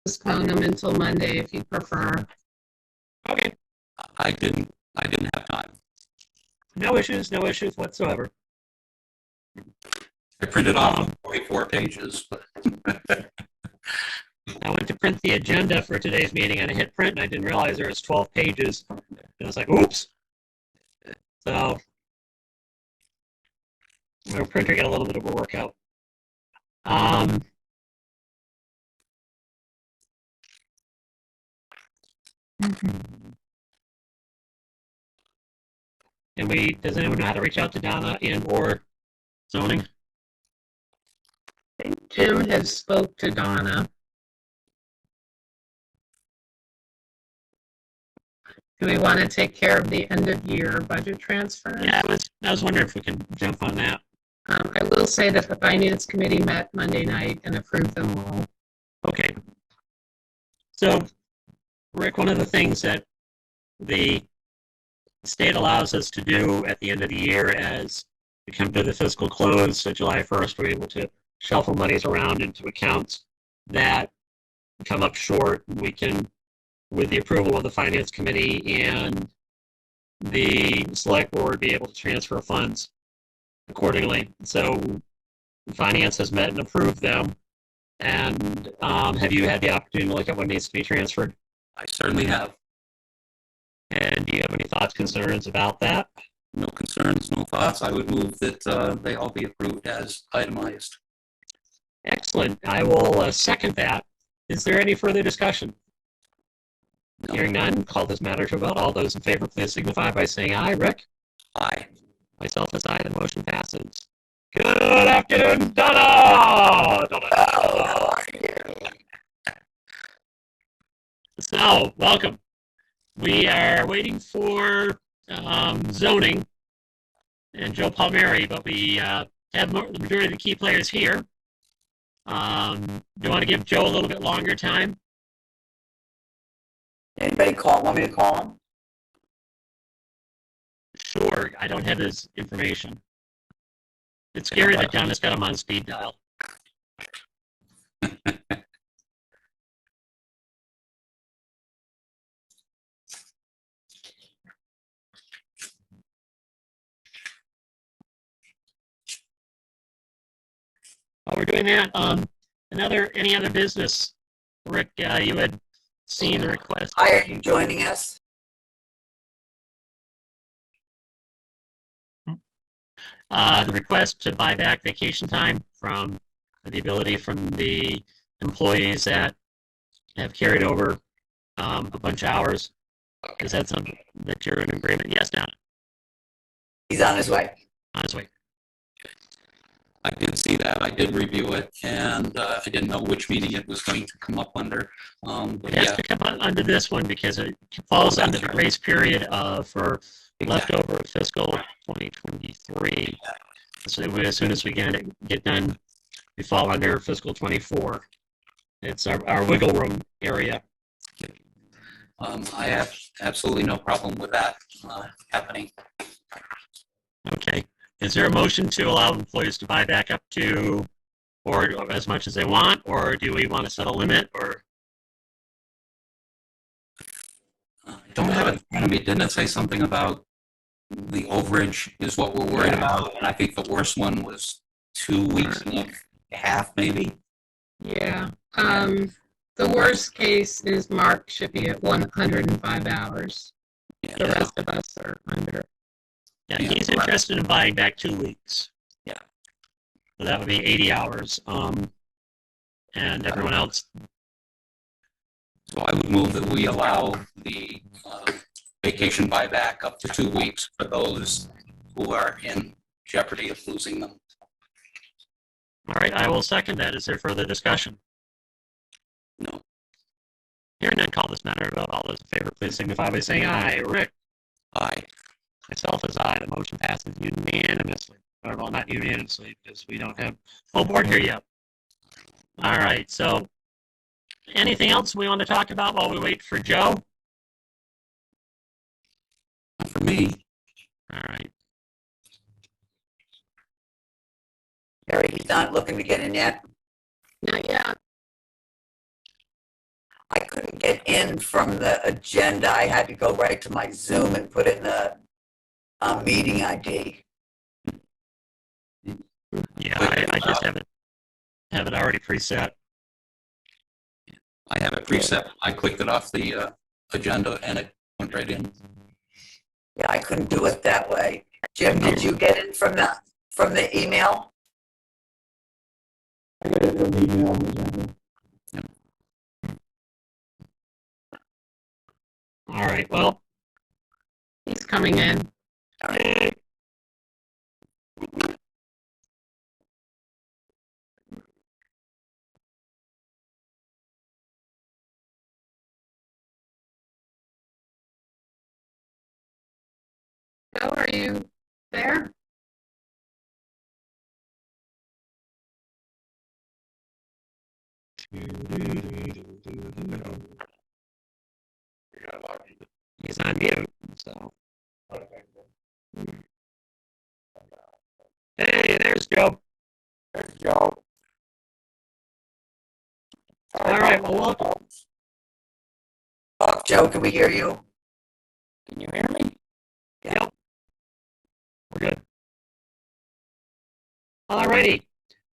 postpone them until Monday if you prefer. Okay. I didn't have time. No issues whatsoever. I printed off 44 pages, but I went to print the agenda for today's meeting and I hit print and I didn't realize there was 12 pages. And I was like, oops. So our printer got a little bit of a workout. And does anyone know how to reach out to Donna and or zoning? I think Jim has spoke to Donna. Do we want to take care of the end of year budget transfer? Yeah, I was wondering if we can jump on that. I will say that the finance committee met Monday night and approved them all. Okay. So, Rick, one of the things that the state allows us to do at the end of the year as we come to the fiscal close, so July 1st, we're able to shuffle monies around into accounts that come up short. We can, with the approval of the finance committee and the select board, be able to transfer funds accordingly. So finance has met and approved them. And have you had the opportunity to look at what needs to be transferred? I certainly have. And do you have any thoughts, concerns about that? No concerns, no thoughts. I would move that they all be approved as itemized. Excellent. I will second that. Is there any further discussion? No. Hearing none, call this matter to a vote. All those in favor, please signify by saying aye. Rick? Aye. Myself as aye. The motion passes. Good afternoon, Donna! How are you? So, welcome. We are waiting for zoning and Joe Palmieri, but we have the majority of the key players here. Do you want to give Joe a little bit longer time? Anybody want me to call him? Sure. I don't have his information. It's scary that John has got him on speed dial. While we're doing that, any other business? Rick, you had seen the request. Hi, are you joining us? The request to buy back vacation time from the ability from the employees that have carried over a bunch of hours. Is that something that you're in agreement? Yes, Donna. He's on his way. On his way. I did see that. I did review it, and I didn't know which meeting it was going to come up under. It has to come under this one because it falls under the grace period for leftover fiscal 2023. So as soon as we get done, we fall under fiscal 24. It's our wiggle room area. I have absolutely no problem with that happening. Okay. Is there a motion to allow employees to buy back up to or as much as they want, or do we want to set a limit? Or don't have it in front of me. Didn't it say something about the overage is what we're worried about? And I think the worst one was 2 weeks and a half, maybe. Yeah. The worst case is Mark should be at 105 hours. Yeah. The rest of us are under. Yeah, he's interested in buying back 2 weeks. Yeah. So that would be 80 hours. And everyone else. So I would move that we allow the vacation buyback up to 2 weeks for those who are in jeopardy of losing them. All right, I will second that. Is there further discussion? No. Hearing none, call this matter about. All those in favor, please signify by saying aye. Rick? Aye. Myself as aye. The motion passes unanimously. Or, well, not unanimously, because we don't have full board here yet. All right, so anything else we want to talk about while we wait for Joe? Not for me. All right. Harry, he's not looking to get in yet. Not yet. it in from the agenda, I had to go right to my Zoom and put in the meeting ID. Yeah, I just have it already preset. I have it preset. I clicked it off the agenda and it went right in. Yeah, I couldn't do it that way. Jim, did you get in from the email? I got it from the email agenda. All right. Well, He's coming in. Joe, are you there? he's on mute. So, hey, there's Joe. There's Joe. All right. Well, welcome. Oh, Joe, can we hear you? Can you hear me? Yep. We're good. All righty.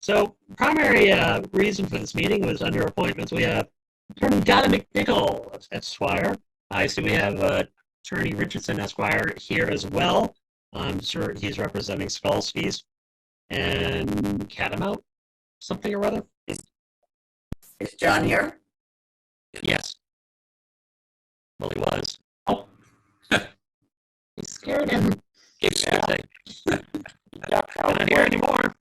So, primary reason for this meeting was under appointments. We have Attorney Donna McNichol, Esquire. I see we have Attorney Richardson, Esquire, here as well. I'm sure he's representing Skalski's and Catamount, something or other. Is John here? Yes. Well, he was. Oh, You scared him. it's good. Not here anymore.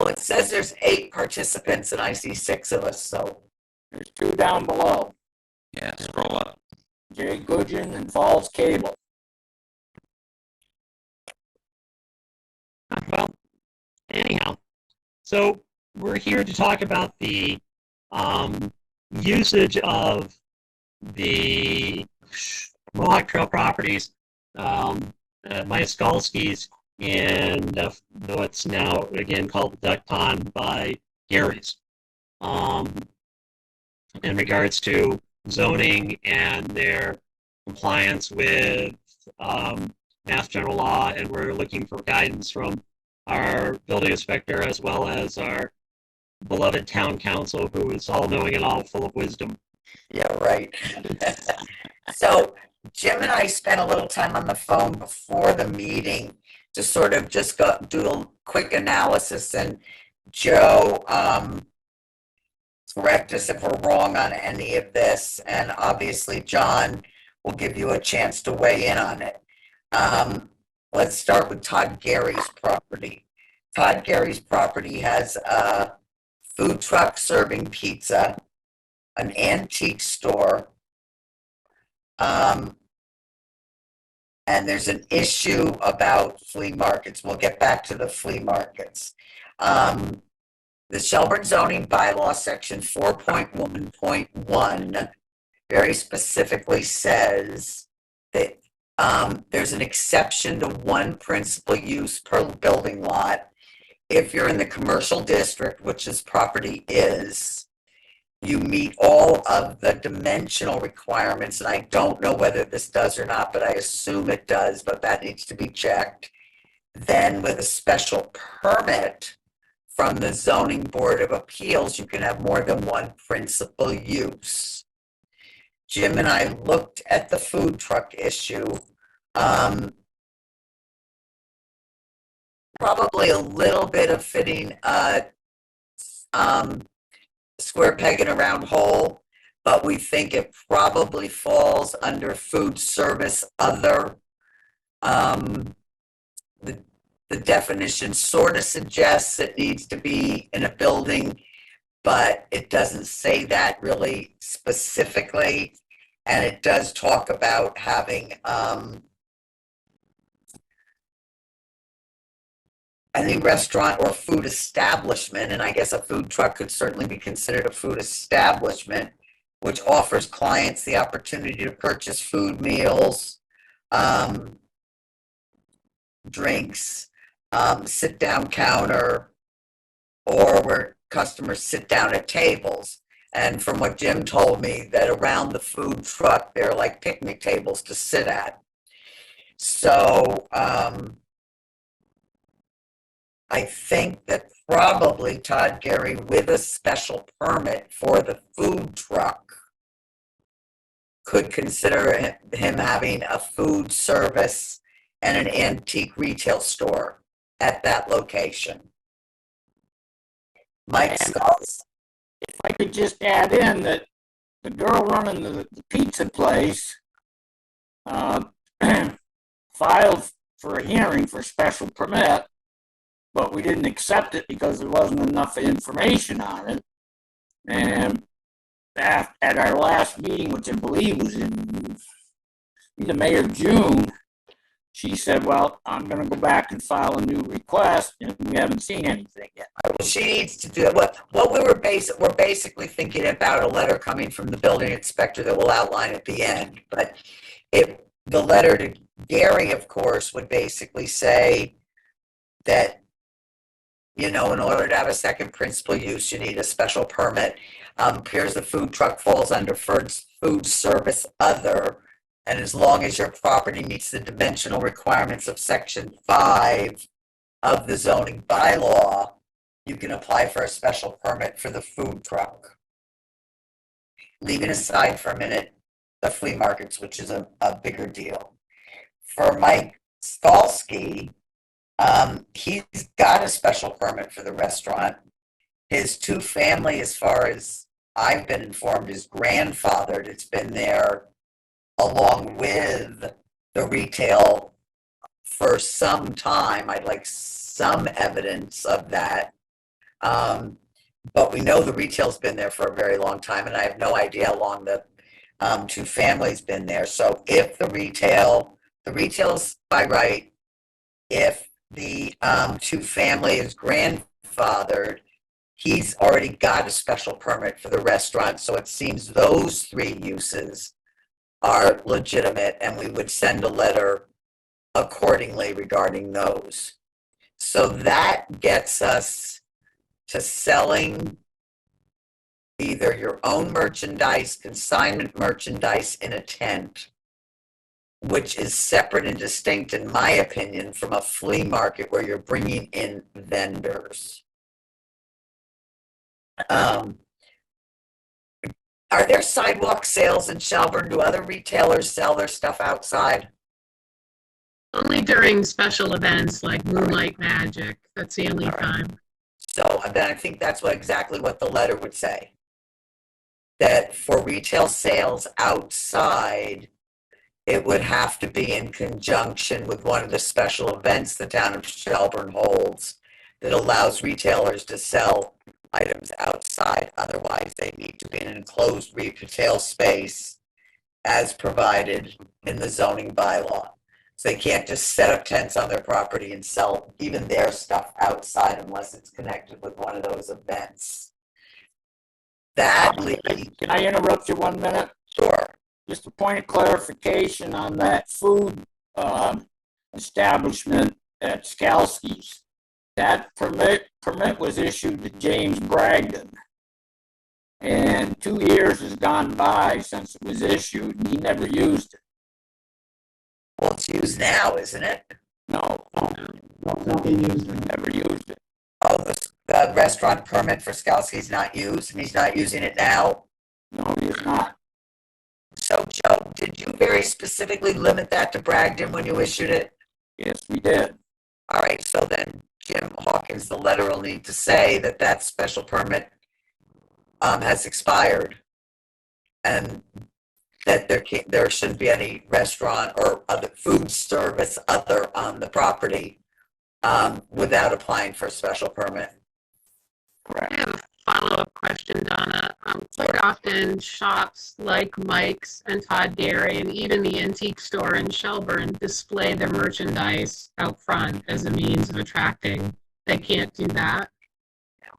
Well, it says there's 8 participants and I see 6 of us, so. There's 2 down below. Yeah, scroll up. Jay Goodgeon and Falls Cable. Well, anyhow, so we're here to talk about the usage of the Mohawk Trail properties, Myaskalski's, and what's now again called Duck Pond by Gary's, in regards to zoning and their compliance with Mass General Law, and we're looking for guidance from our building inspector as well as our beloved town council, who is all knowing and all full of wisdom. Yeah, right. So Jim and I spent a little time on the phone before the meeting to sort of just do a quick analysis, and Joe correct us if we're wrong on any of this, and obviously John will give you a chance to weigh in on it. Let's start with Todd Gary's property. Todd Gary's property has a food truck serving pizza, an antique store, and there's an issue about flea markets. We'll get back to the flea markets. The Shelburne zoning bylaw section 4.1.1 very specifically says that there's an exception to 1 principal use per building lot. If you're in the commercial district, which this property is, you meet all of the dimensional requirements, and I don't know whether this does or not, but I assume it does, but that needs to be checked. Then with a special permit from the Zoning Board of Appeals, you can have more than 1 principal use. Jim and I looked at the food truck issue. Probably a little bit of fitting square peg in a round hole, but we think it probably falls under food service other. The definition sort of suggests it needs to be in a building, but it doesn't say that really specifically. And it does talk about having any restaurant or food establishment, and I guess a food truck could certainly be considered a food establishment, which offers clients the opportunity to purchase food, meals, drinks, sit-down counter, or where customers sit down at tables. And from what Jim told me, that around the food truck, there are like picnic tables to sit at. So, I think that probably Todd Gary, with a special permit for the food truck, could consider him having a food service and an antique retail store at that location. Mike Skulls. If I could just add in that the girl running the pizza place filed for a hearing for special permit, but we didn't accept it because there wasn't enough information on it. And at our last meeting, which I believe was in either May or June, she said, well, I'm going to go back and file a new request, and we haven't seen anything yet. Well, she needs to do it. What we're basically thinking about a letter coming from the building inspector that will outline at the end. But the letter to Gary, of course, would basically say that, you know, in order to have a second principal use, you need a special permit. Appears the food truck falls under food service other. And as long as your property meets the dimensional requirements of Section 5 of the zoning bylaw, you can apply for a special permit for the food truck. Leaving aside for a minute the flea markets, which is a bigger deal. For Mike Skalski, he's got a special permit for the restaurant. His two-family, as far as I've been informed, is grandfathered. It's been there along with the retail for some time. I'd like some evidence of that. But we know the retail's been there for a very long time, and I have no idea how long the two families been there. So if the retail's by right, if the two family is grandfathered, he's already got a special permit for the restaurant. So it seems those three uses are legitimate, and we would send a letter accordingly regarding those. So that gets us to selling either your own merchandise, consignment merchandise in a tent, which is separate and distinct, in my opinion, from a flea market where you're bringing in vendors. Are there sidewalk sales in Shelburne? Do other retailers sell their stuff outside? Only during special events like Moonlight Magic. That's the only time. So then I think that's exactly what the letter would say. That for retail sales outside, it would have to be in conjunction with one of the special events the town of Shelburne holds that allows retailers to sell items outside. Otherwise, they need to be in an enclosed retail space as provided in the zoning bylaw. So they can't just set up tents on their property and sell even their stuff outside unless it's connected with one of those events. That Can I interrupt you 1 minute? Sure. Just a point of clarification on that food establishment at Skalski's. That permit was issued to James Bragdon. And 2 years has gone by since it was issued, and he never used it. Well, it's used now, isn't it? No, It's not being used. never used it. Oh, the restaurant permit for Skalski's not used, and he's not using it now? No, he's not. So, Joe, did you very specifically limit that to Bragdon when you issued it? Yes, we did. All right, so then Jim Hawkins, the letter will need to say that that special permit has expired, and that there shouldn't be any restaurant or other food service other on the property without applying for a special permit. Correct. I have a follow-up question, Donna. Quite often, shops like Mike's and Todd Gary and even the antique store in Shelburne display their merchandise out front as a means of attracting. They can't do that.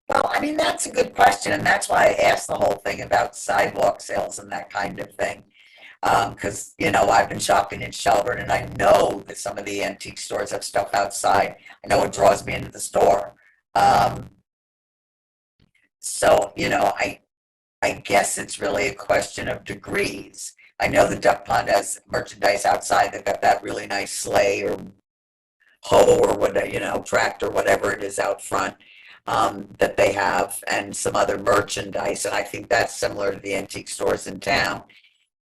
Well, I mean, that's a good question, and that's why I asked the whole thing about sidewalk sales and that kind of thing. Because, you know, I've been shopping in Shelburne, and I know that some of the antique stores have stuff outside. I know it draws me into the store. So, you know, I guess it's really a question of degrees. I know the duck pond has merchandise outside. They've got that really nice sleigh or hoe or whatever, tractor, whatever it is out front, that they have, and some other merchandise. And I think that's similar to the antique stores in town.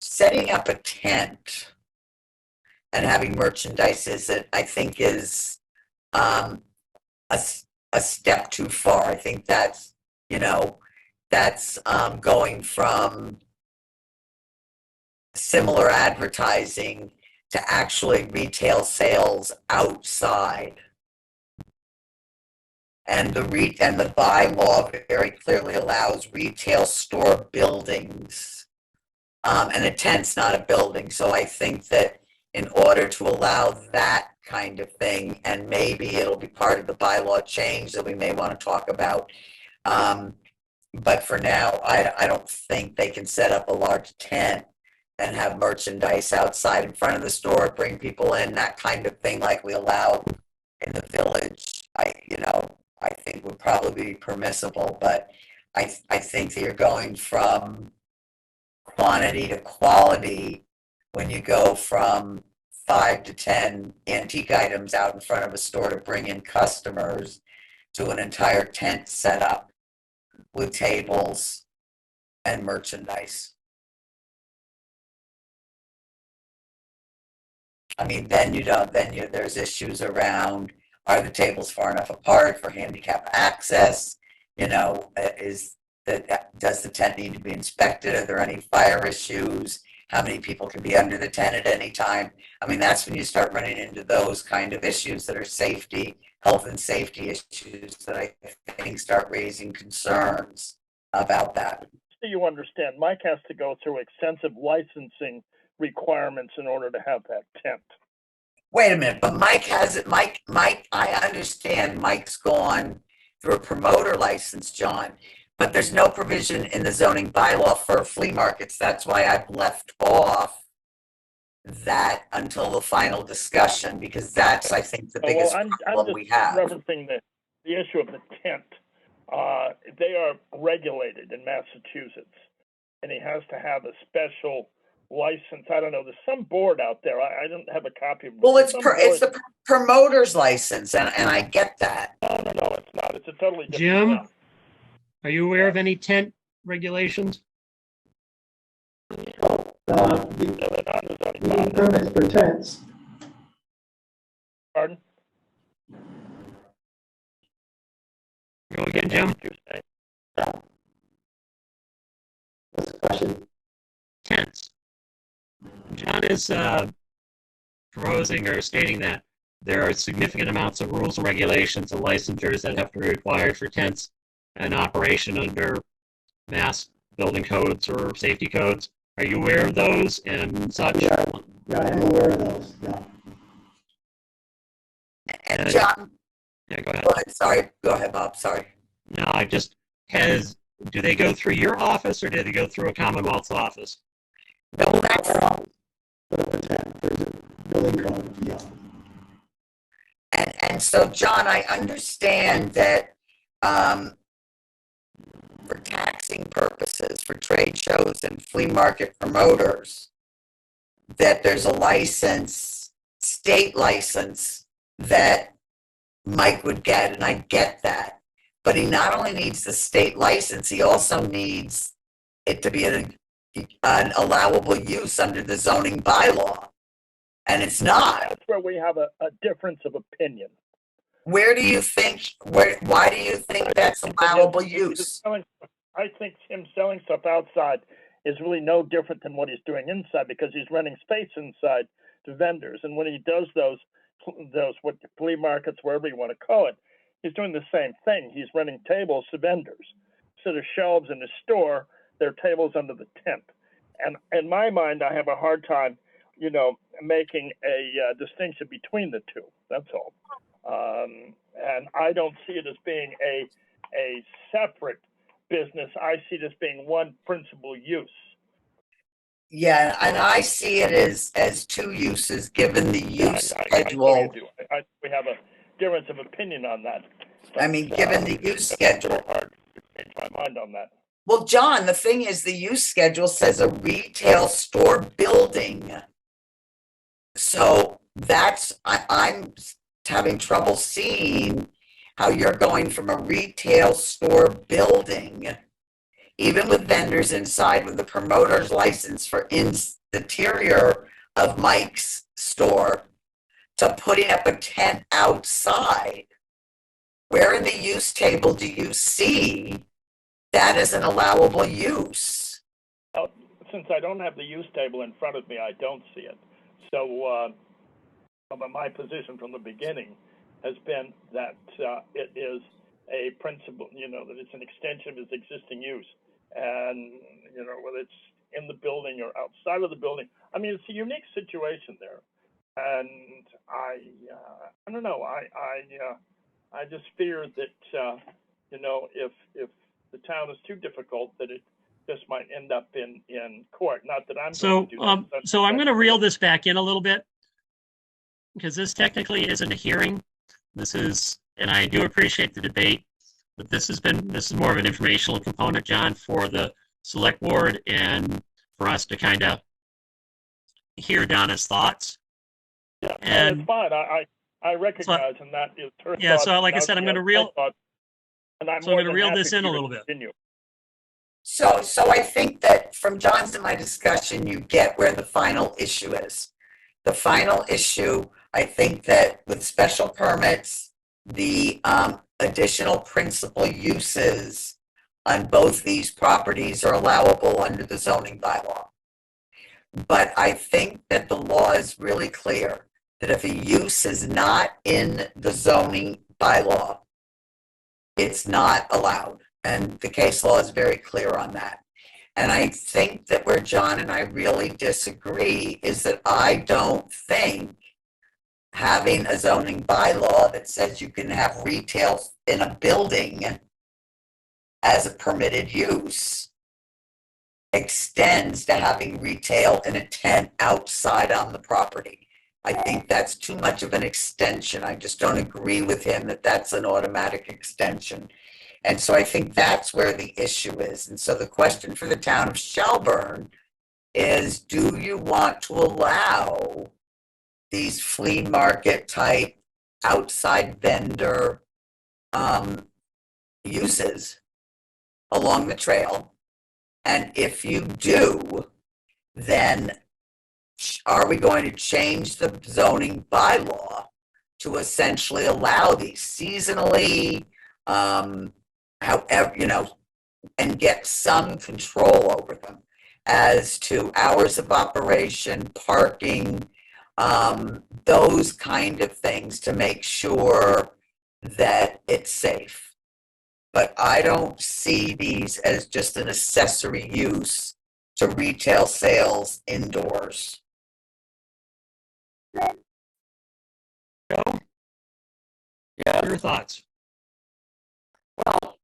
Setting up a tent and having merchandise I think is a, a step too far. I think that's, going from similar advertising to actually retail sales outside. And the bylaw very clearly allows retail store buildings. And a tent's not a building. So I think that in order to allow that kind of thing, and maybe it'll be part of the bylaw change that we may want to talk about. But for now, I don't think they can set up a large tent and have merchandise outside in front of the store, bring people in, that kind of thing like we allow in the village. I think would probably be permissible, but I think that you're going from quantity to quality when you go from 5 to 10 antique items out in front of a store to bring in customers to an entire tent set up with tables and merchandise. I mean, there's issues around, are the tables far enough apart for handicap access? Does the tent need to be inspected? Are there any fire issues? How many people can be under the tent at any time? I mean, that's when you start running into those kind of issues that are health and safety issues that I think start raising concerns about that. So you understand, Mike has to go through extensive licensing requirements in order to have that tent. Wait a minute, but Mike has it. Mike, I understand Mike's gone through a promoter license, John, but there's no provision in the zoning bylaw for flea markets. That's why I've left off that until the final discussion, because that's, I think, the biggest problem we have. I'm just referencing the issue of the tent. They are regulated in Massachusetts, and he has to have a special license. I don't know. There's some board out there. I don't have a copy of it. Well, it's the promoter's license, and I get that. No, it's not. It's a totally different Jim, thing. are you aware of any tent regulations? Permits for tents. Pardon? Go again, Jim. What's the question? Tents. John is proposing or stating that there are significant amounts of rules and regulations and licensures that have to be required for tents and operation under mass building codes or safety codes. Are you aware of those and such? Yeah, I am aware of those. Yeah. And John, Yeah, go ahead. go ahead. Sorry, go ahead, Bob. Sorry. No, do they go through your office or do they go through a Commonwealth's office? No, that's The tent, there's a building code. Yeah. and so, John, I understand that for taxing purposes, for trade shows and flea market promoters, that there's a state license that Mike would get, and I get that. But he not only needs the state license, he also needs it to be an allowable use under the zoning bylaw. And it's not. That's where we have a difference of opinion. Why do you think that's allowable use? I think him selling stuff outside is really no different than what he's doing inside, because he's renting space inside to vendors. And when he does those what flea markets, wherever you want to call it, he's doing the same thing. He's renting tables to vendors. Instead of shelves in the store, there are tables under the tent. And in my mind, I have a hard time, making a distinction between the two. That's all. And I don't see it as being a separate business. I see it as being one principal use. Yeah, and I see it as two uses, given the use schedule. We have a difference of opinion on that. I mean, given the use schedule. Hard to change my mind on that. Well, John, the thing is, the use schedule says a retail store building. So I'm having trouble seeing how you're going from a retail store building, even with vendors inside with the promoter's license for interior of Mike's store, to putting up a tent outside. Where in the use table do you see that as an allowable use? Since I don't have the use table in front of me, I don't see it. So my position from the beginning has been that it is a principle, that it's an extension of its existing use. And, whether it's in the building or outside of the building, I mean, it's a unique situation there. And I don't know, I just fear that, if the town is too difficult, that it just might end up in court. Not that I'm So, going to do that. so I'm going to reel this back in a little bit, because this technically isn't a hearing. This is, and I do appreciate the debate, but this is more of an informational component, John, for the select board and for us to kind of hear Donna's thoughts. Yeah, and it's fine. I recognize, and that is her yeah. thoughts, So, like I said, I'm going to reel. So I'm going to reel this in a little bit. Continue. So I think that from John's and my discussion, you get where the final issue is. The final issue, I think that with special permits, the additional principal uses on both these properties are allowable under the zoning bylaw. But I think that the law is really clear that if a use is not in the zoning bylaw, it's not allowed. And the case law is very clear on that. And I think that where John and I really disagree is that I don't think having a zoning bylaw that says you can have retail in a building as a permitted use extends to having retail in a tent outside on the property. I think that's too much of an extension. I just don't agree with him that that's an automatic extension. And so I think that's where the issue is. And so the question for the town of Shelburne is, do you want to allow these flea market type outside vendor uses along the trail? And if you do, then are we going to change the zoning bylaw to essentially allow these seasonally, however, and get some control over them as to hours of operation, parking, those kind of things to make sure that it's safe? But I don't see these as just an accessory use to retail sales indoors. Joe? Yeah. Your thoughts? Well,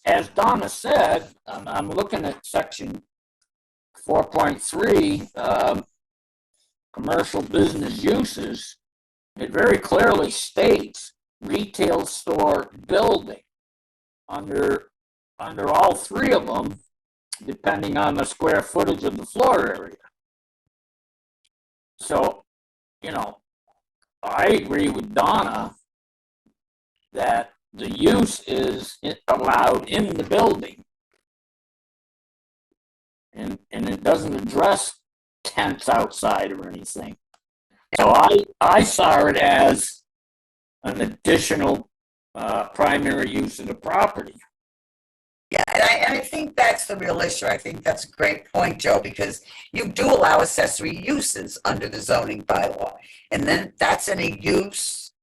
as Donna said, I'm looking at section 4.3, commercial business uses. It very clearly states retail store building under all three of them, depending on the square footage of the floor area. So, I agree with Donna that the use is allowed in the building. And it doesn't address tents outside or anything. So I saw it as an additional primary use of the property. Yeah, and I think that's the real issue. I think that's a great point, Joe, because you do allow accessory uses under the zoning bylaw. And then that's any use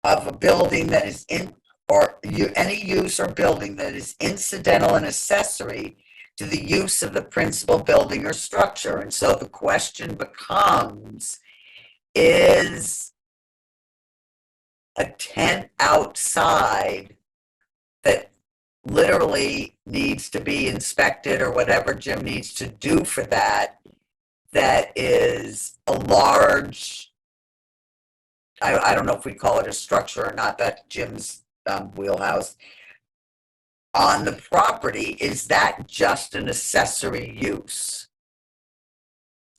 of a building that is any use or building that is incidental and accessory to the use of the principal building or structure. And so the question becomes, is a tent outside that literally needs to be inspected or whatever Jim needs to do for that is a large, I don't know if we call it a structure or not, that's Jim's wheelhouse, on the property, is that just an accessory use?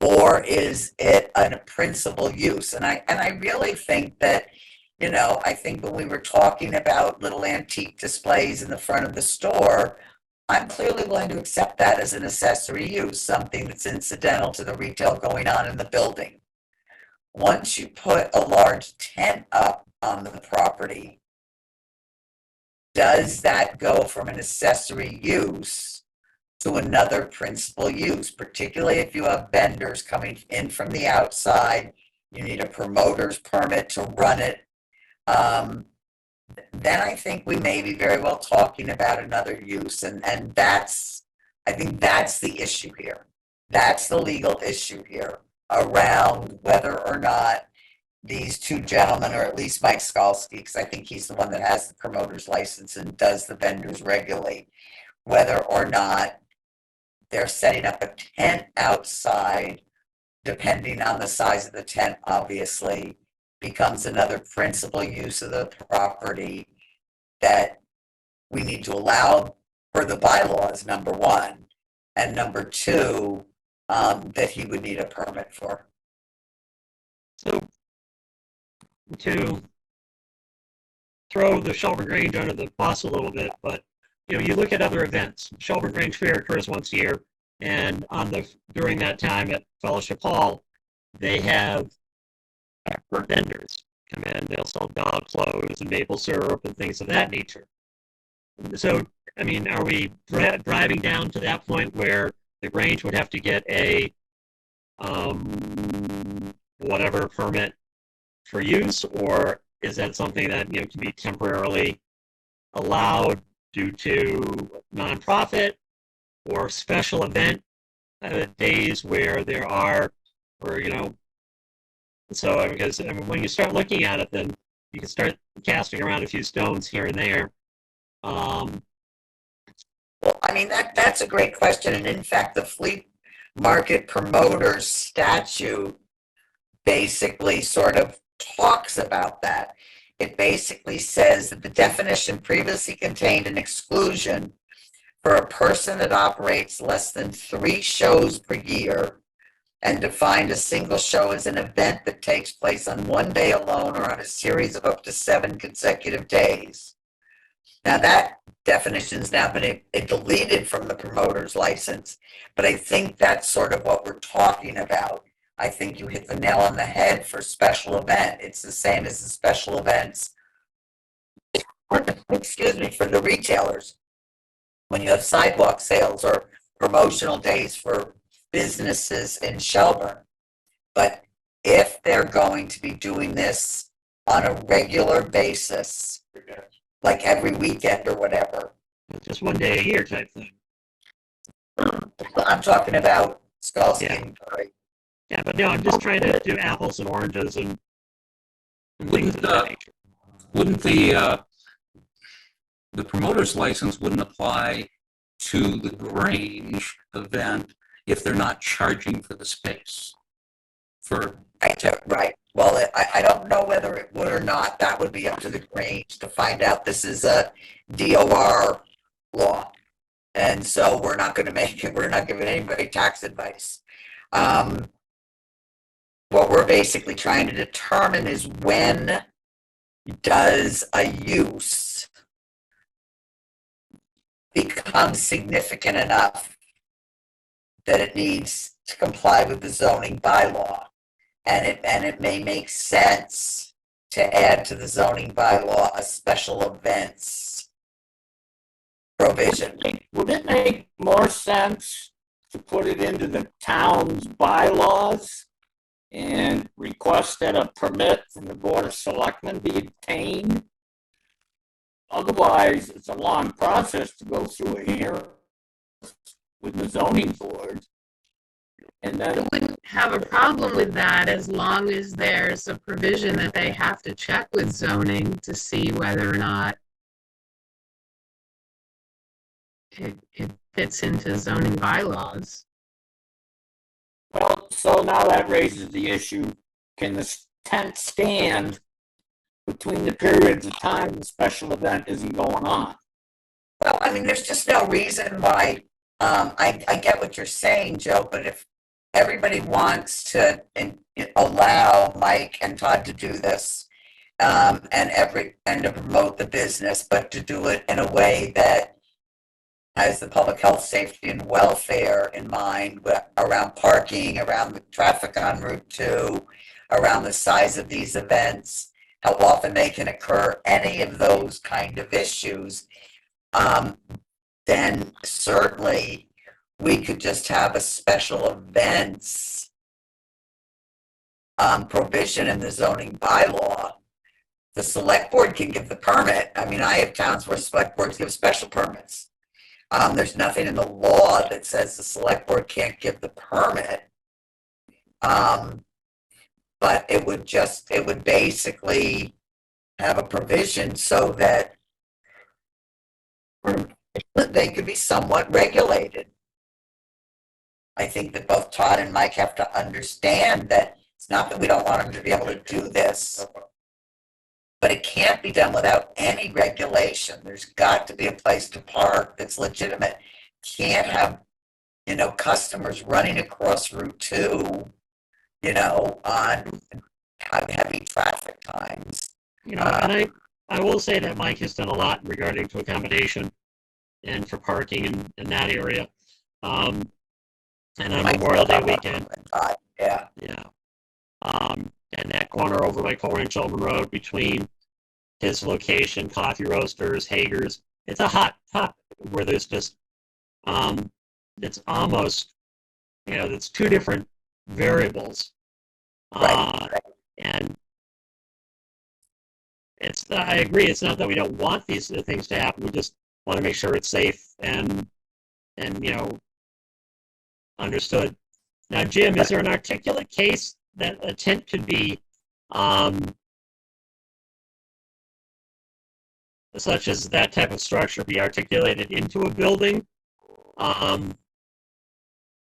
Or is it a principal use? And I really think that, I think when we were talking about little antique displays in the front of the store, I'm clearly willing to accept that as an accessory use, something that's incidental to the retail going on in the building. Once you put a large tent up on the property, does that go from an accessory use to another principal use, particularly if you have vendors coming in from the outside, you need a promoter's permit to run it. Then I think we may be very well talking about another use, and I think that's the issue here. That's the legal issue here around whether or not these two gentlemen, or at least Mike Skalski, because I think he's the one that has the promoter's license and does the vendors regulate, whether or not they're setting up a tent outside, depending on the size of the tent, obviously, becomes another principal use of the property that we need to allow for the bylaws, number one, and number two, that he would need a permit for. So, to throw the Shelburne Grange under the bus a little bit, but you look at other events. Shelburne Grange Fair occurs once a year, and during that time at Fellowship Hall, they have vendors come in. They'll sell dog clothes and maple syrup and things of that nature. So, I mean, are we driving down to that point where the Grange would have to get a whatever permit for use, or is that something that can be temporarily allowed due to nonprofit or special event days where there are, or so because when you start looking at it, then you can start casting around a few stones here and there. Well, I mean, that's a great question, and in fact, the flea market promoters statute basically sort of talks about that. It basically says that the definition previously contained an exclusion for a person that operates less than 3 shows per year, and defined a single show as an event that takes place on one day alone or on a series of up to 7 consecutive days. Now that definition's now been deleted from the promoter's license, but I think that's sort of what we're talking about. I think you hit the nail on the head for special event. It's the same as the special events, excuse me, for the retailers. When you have sidewalk sales or promotional days for businesses in Shelburne. But if they're going to be doing this on a regular basis, like every weekend or whatever, Just one day a year type thing. I'm talking about Skalski. Yeah. Yeah, but I'm just trying to do apples and oranges and things of that nature. Wouldn't the promoter's license wouldn't apply to the Grange event if they're not charging for the space? Right. Well, I don't know whether it would or not. That would be up to the Grange to find out. This is a DOR law. And so we're not giving anybody tax advice. What we're basically trying to determine is when does a use become significant enough that it needs to comply with the zoning bylaw, and it may make sense to add to the zoning bylaw a special events provision. Would it make more sense to put it into the town's bylaws and request that a permit from the Board of Selectmen be obtained? Otherwise, it's a long process to go through a hearing with the zoning board. And I then wouldn't have a problem with that as long as there's a provision that they have to check with zoning to see whether or not it fits into zoning bylaws. well, so now that raises the issue, can the tent stand between the periods of time the special event isn't going on? Well, I mean, there's just no reason why, I get what you're saying, Joe, but if everybody wants to allow Mike and Todd to do this, and to promote the business, but to do it in a way that has the public health, safety, and welfare in mind, around parking, around the traffic on Route 2, around the size of these events, how often they can occur, any of those kind of issues, then certainly we could just have a special events provision in the zoning bylaw. The select board can give the permit. I mean, I have towns where select boards give special permits. There's nothing in the law that says the select board can't give the permit. But it would basically have a provision so that they could be somewhat regulated. I think that both Todd and Mike have to understand that it's not that we don't want them to be able to do this, but it can't be done without any regulation. There's got to be a place to park that's legitimate. Can't have, customers running across Route 2, on heavy traffic times. And I will say that Mike has done a lot regarding to accommodation and for parking in that area. And on Memorial Day weekend. Yeah. Yeah. And that corner over by Corwin and Shelburne Road between his location, Coffee Roasters, Hager's, it's a hot where there's just, it's almost, it's two different variables. Right. And I agree, it's not that we don't want these things to happen, we just want to make sure it's safe and understood. Now, Jim, is there an articulate case that a tent could be, such as that type of structure be articulated into a building?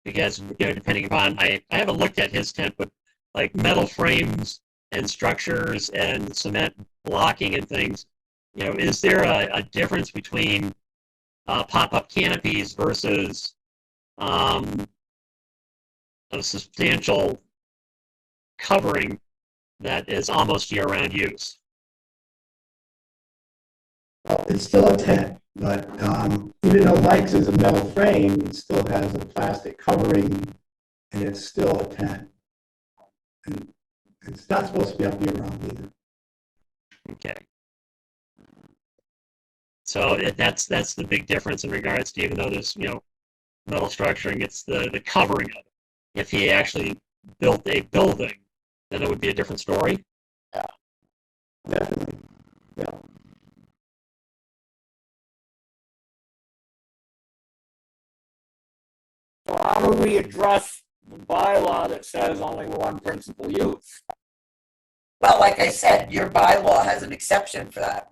Because, depending upon, I haven't looked at his tent, but like metal frames and structures and cement blocking and things, is there a difference between pop-up canopies versus a substantial covering that is almost year-round use? Well, it's still a tent, but even though Mike's is a metal frame, it still has a plastic covering, and it's still a tent. And it's not supposed to be up year-round either. Okay. So that's the big difference in regards to, even though there's metal structuring, it's the covering of it. If he actually built a building, then it would be a different story. Yeah, definitely. Yeah. So how do we address the bylaw that says only one principal use? Well, like I said, your bylaw has an exception for that.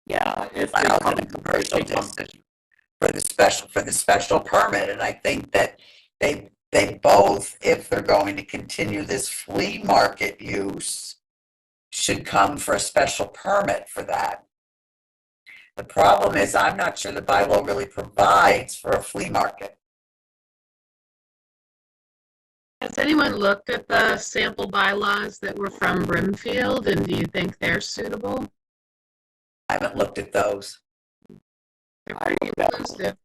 Yeah, if In a commercial district for the special permit, and I think that they both, if they're going to continue this flea market use, should come for a special permit for that. The problem is, I'm not sure the bylaw really provides for a flea market. Has anyone looked at the sample bylaws that were from Brimfield, and do you think they're suitable? I haven't looked at those. They're pretty inclusive.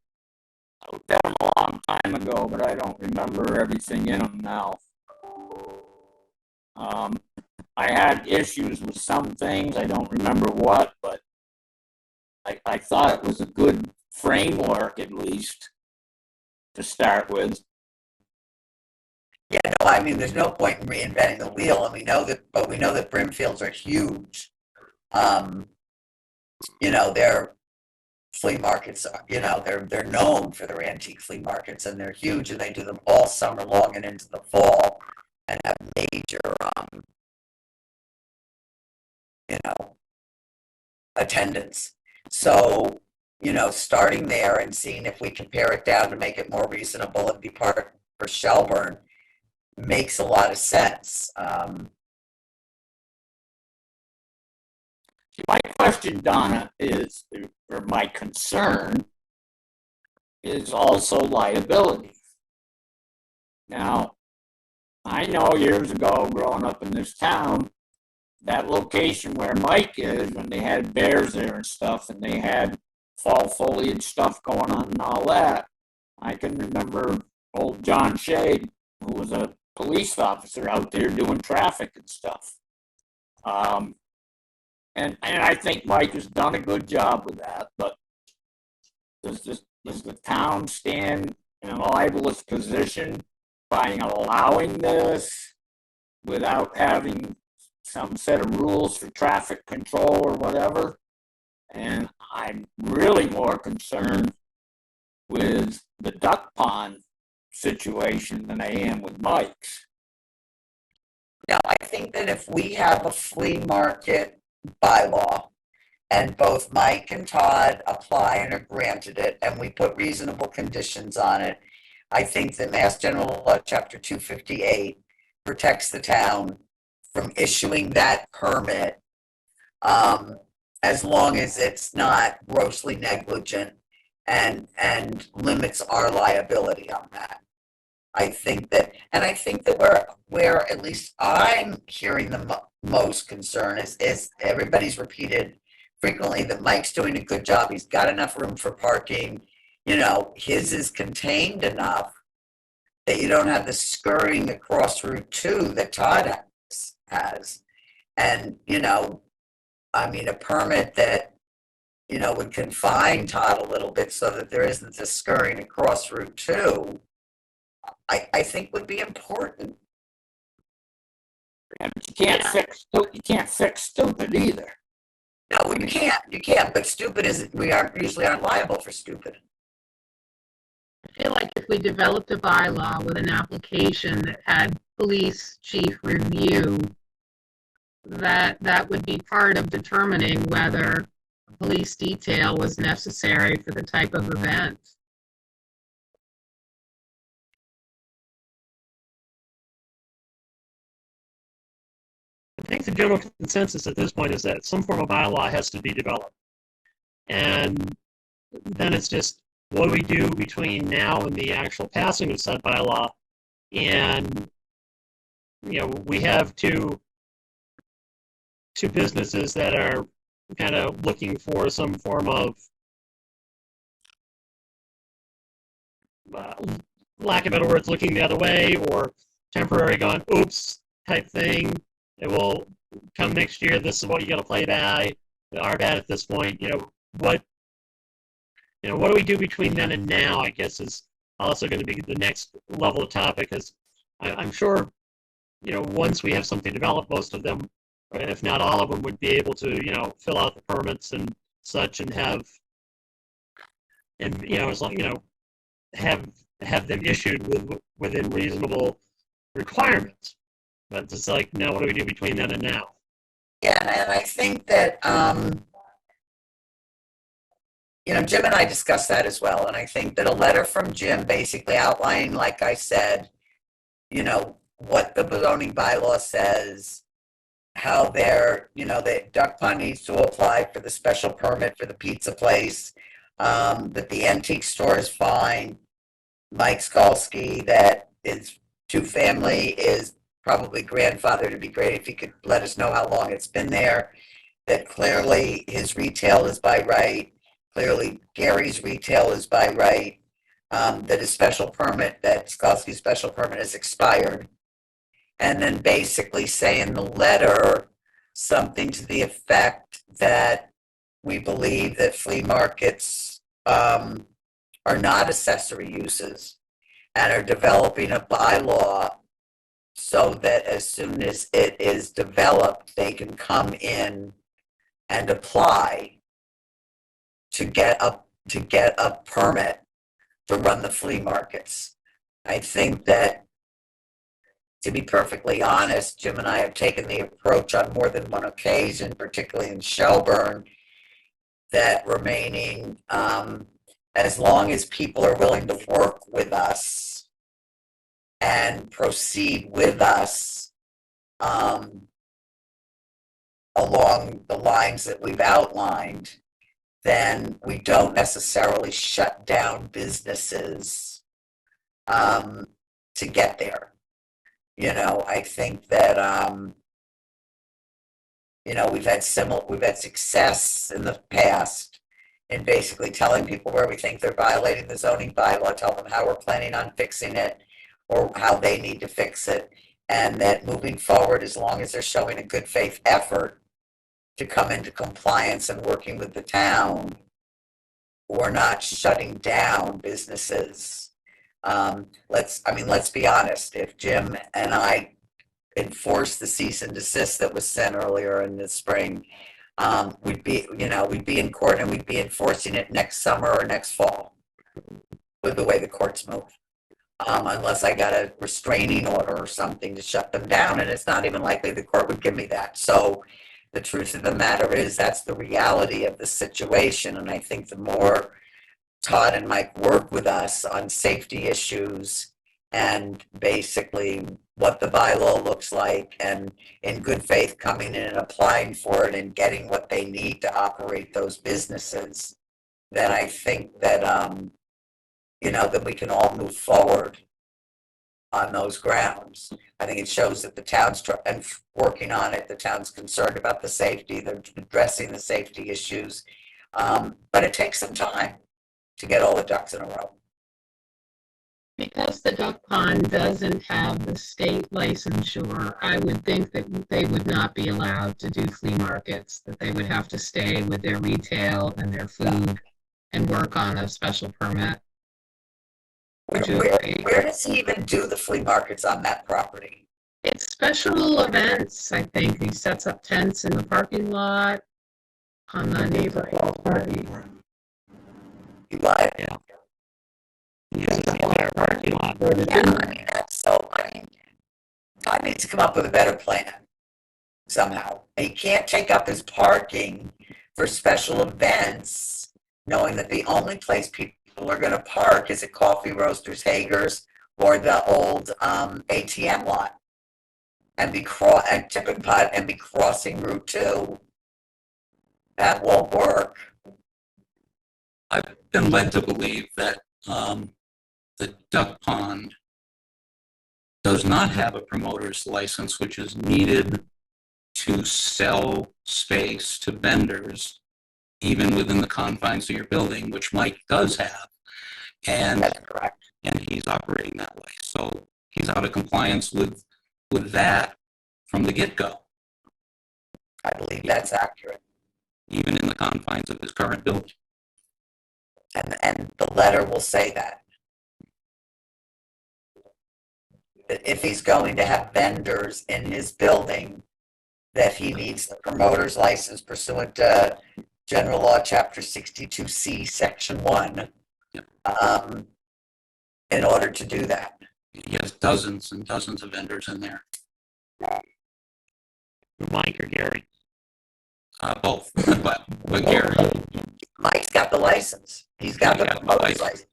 I looked at them a long time ago, but I don't remember everything in them now. I had issues with some things, I don't remember what, but I thought it was a good framework, at least, to start with. Yeah, no, I mean, there's no point in reinventing the wheel, and we know that Brimfields are huge. Their flea markets are, they're known for their antique flea markets, and they're huge, and they do them all summer long and into the fall, and have major, attendance. So, starting there and seeing if we can pare it down to make it more reasonable and be part for Shelburne makes a lot of sense. My question, Donna, is, or my concern, is also liability. Now, I know years ago, growing up in this town, that location where Mike is, when they had bears there and stuff, and they had fall foliage stuff going on and all that, I can remember old John Shade, who was a police officer out there doing traffic and stuff. And I think Mike has done a good job with that, but does the town stand in a libelous position by allowing this without having some set of rules for traffic control or whatever? And I'm really more concerned with the duck pond situation than I am with Mike's. Now, I think that if we have a flea market bylaw and both Mike and Todd apply and are granted it, and we put reasonable conditions on it, I think that Mass General Law, Chapter 258, protects the town from issuing that permit, as long as it's not grossly negligent and limits our liability on that. I think that where at least I'm hearing the most concern is everybody's repeated frequently that Mike's doing a good job. He's got enough room for parking. You know, his is contained enough that you don't have the scurrying across Route 2 that Todd has. And, you know, I mean, a permit that, you know, would confine Todd a little bit so that there isn't the scurrying across Route 2, I think would be important. And you can't fix stupid either. No, you can't, but stupid isn't, we usually aren't liable for stupid. I feel like if we developed a bylaw with an application that had police chief review, that would be part of determining whether a police detail was necessary for the type of event. I think the general consensus at this point is that some form of bylaw has to be developed. And then it's just, what do we do between now and the actual passing of said bylaw? And, you know, we have two businesses that are kind of looking for some form of, lack of better words, looking the other way, or temporary going, oops, type thing. It will come next year. This is what you got to play by. Our bad at this point. You know what do we do between then and now? I guess is also going to be the next level of topic. Because I'm sure, you know, once we have something developed, most of them, if not all of them, would be able to, you know, fill out the permits and such, and have, and you know, as long, you know, have them issued within reasonable requirements. But it's like, now what do we do between then and now? Yeah, and I think that, you know, Jim and I discussed that as well. And I think that a letter from Jim basically outlining, like I said, you know, what the zoning bylaw says, how they're, you know, that Duck Pond needs to apply for the special permit for the pizza place, that the antique store is fine, Mike Skalski, that is two-family, is probably grandfather. To be great if he could let us know how long it's been there, that clearly his retail is by right, clearly Gary's retail is by right, that his special permit, that Skalski's special permit has expired. And then basically say in the letter something to the effect that we believe that flea markets are not accessory uses and are developing a bylaw so that as soon as it is developed, they can come in and apply to get a permit to run the flea markets. I think that, to be perfectly honest, Jim and I have taken the approach on more than one occasion, particularly in Shelburne, that remaining, as long as people are willing to work with us and proceed with us, along the lines that we've outlined, then we don't necessarily shut down businesses to get there. You know, I think that you know, we've had success in the past in basically telling people where we think they're violating the zoning bylaw, tell them how we're planning on fixing it, or how they need to fix it, and that moving forward, as long as they're showing a good faith effort to come into compliance and working with the town, we're not shutting down businesses. Let's be honest. If Jim and I enforce the cease and desist that was sent earlier in the spring, we'd be in court and we'd be enforcing it next summer or next fall with the way the courts move. Unless I got a restraining order or something to shut them down, and it's not even likely the court would give me that. So the truth of the matter is that's the reality of the situation, and I think the more Todd and Mike work with us on safety issues and basically what the bylaw looks like, and in good faith coming in and applying for it and getting what they need to operate those businesses, then I think that that we can all move forward on those grounds. I think it shows that the town's working on it. The town's concerned about the safety. They're addressing the safety issues, but it takes some time to get all the ducks in a row. Because the duck pond doesn't have the state licensure, I would think that they would not be allowed to do flea markets, that they would have to stay with their retail and their food and work on a special permit. Where does he even do the flea markets on that property? It's special events, I think. He sets up tents in the parking lot on the neighborhood party. What? Yeah. Yeah, the parking lot. Todd needs to come up with a better plan somehow. He can't take up his parking for special events, knowing that the only place people are going to park is at Coffee Roasters, Hager's, or the old ATM lot, and at Tippin' Pot, and be crossing Route 2. That won't work. I've been led to believe that the duck pond does not have a promoter's license, which is needed to sell space to vendors, even within the confines of your building, which Mike does have. And that's correct. And he's operating that way. So he's out of compliance with that from the get-go. I believe that's accurate. Even in the confines of his current building. And the letter will say that. If he's going to have vendors in his building, that he needs the promoter's license pursuant to General Law, Chapter 62C, Section 1, in order to do that. He has dozens and dozens of vendors in there. Mike or Gary? Both, but Gary. Mike's got the license. He's got the promoter's license.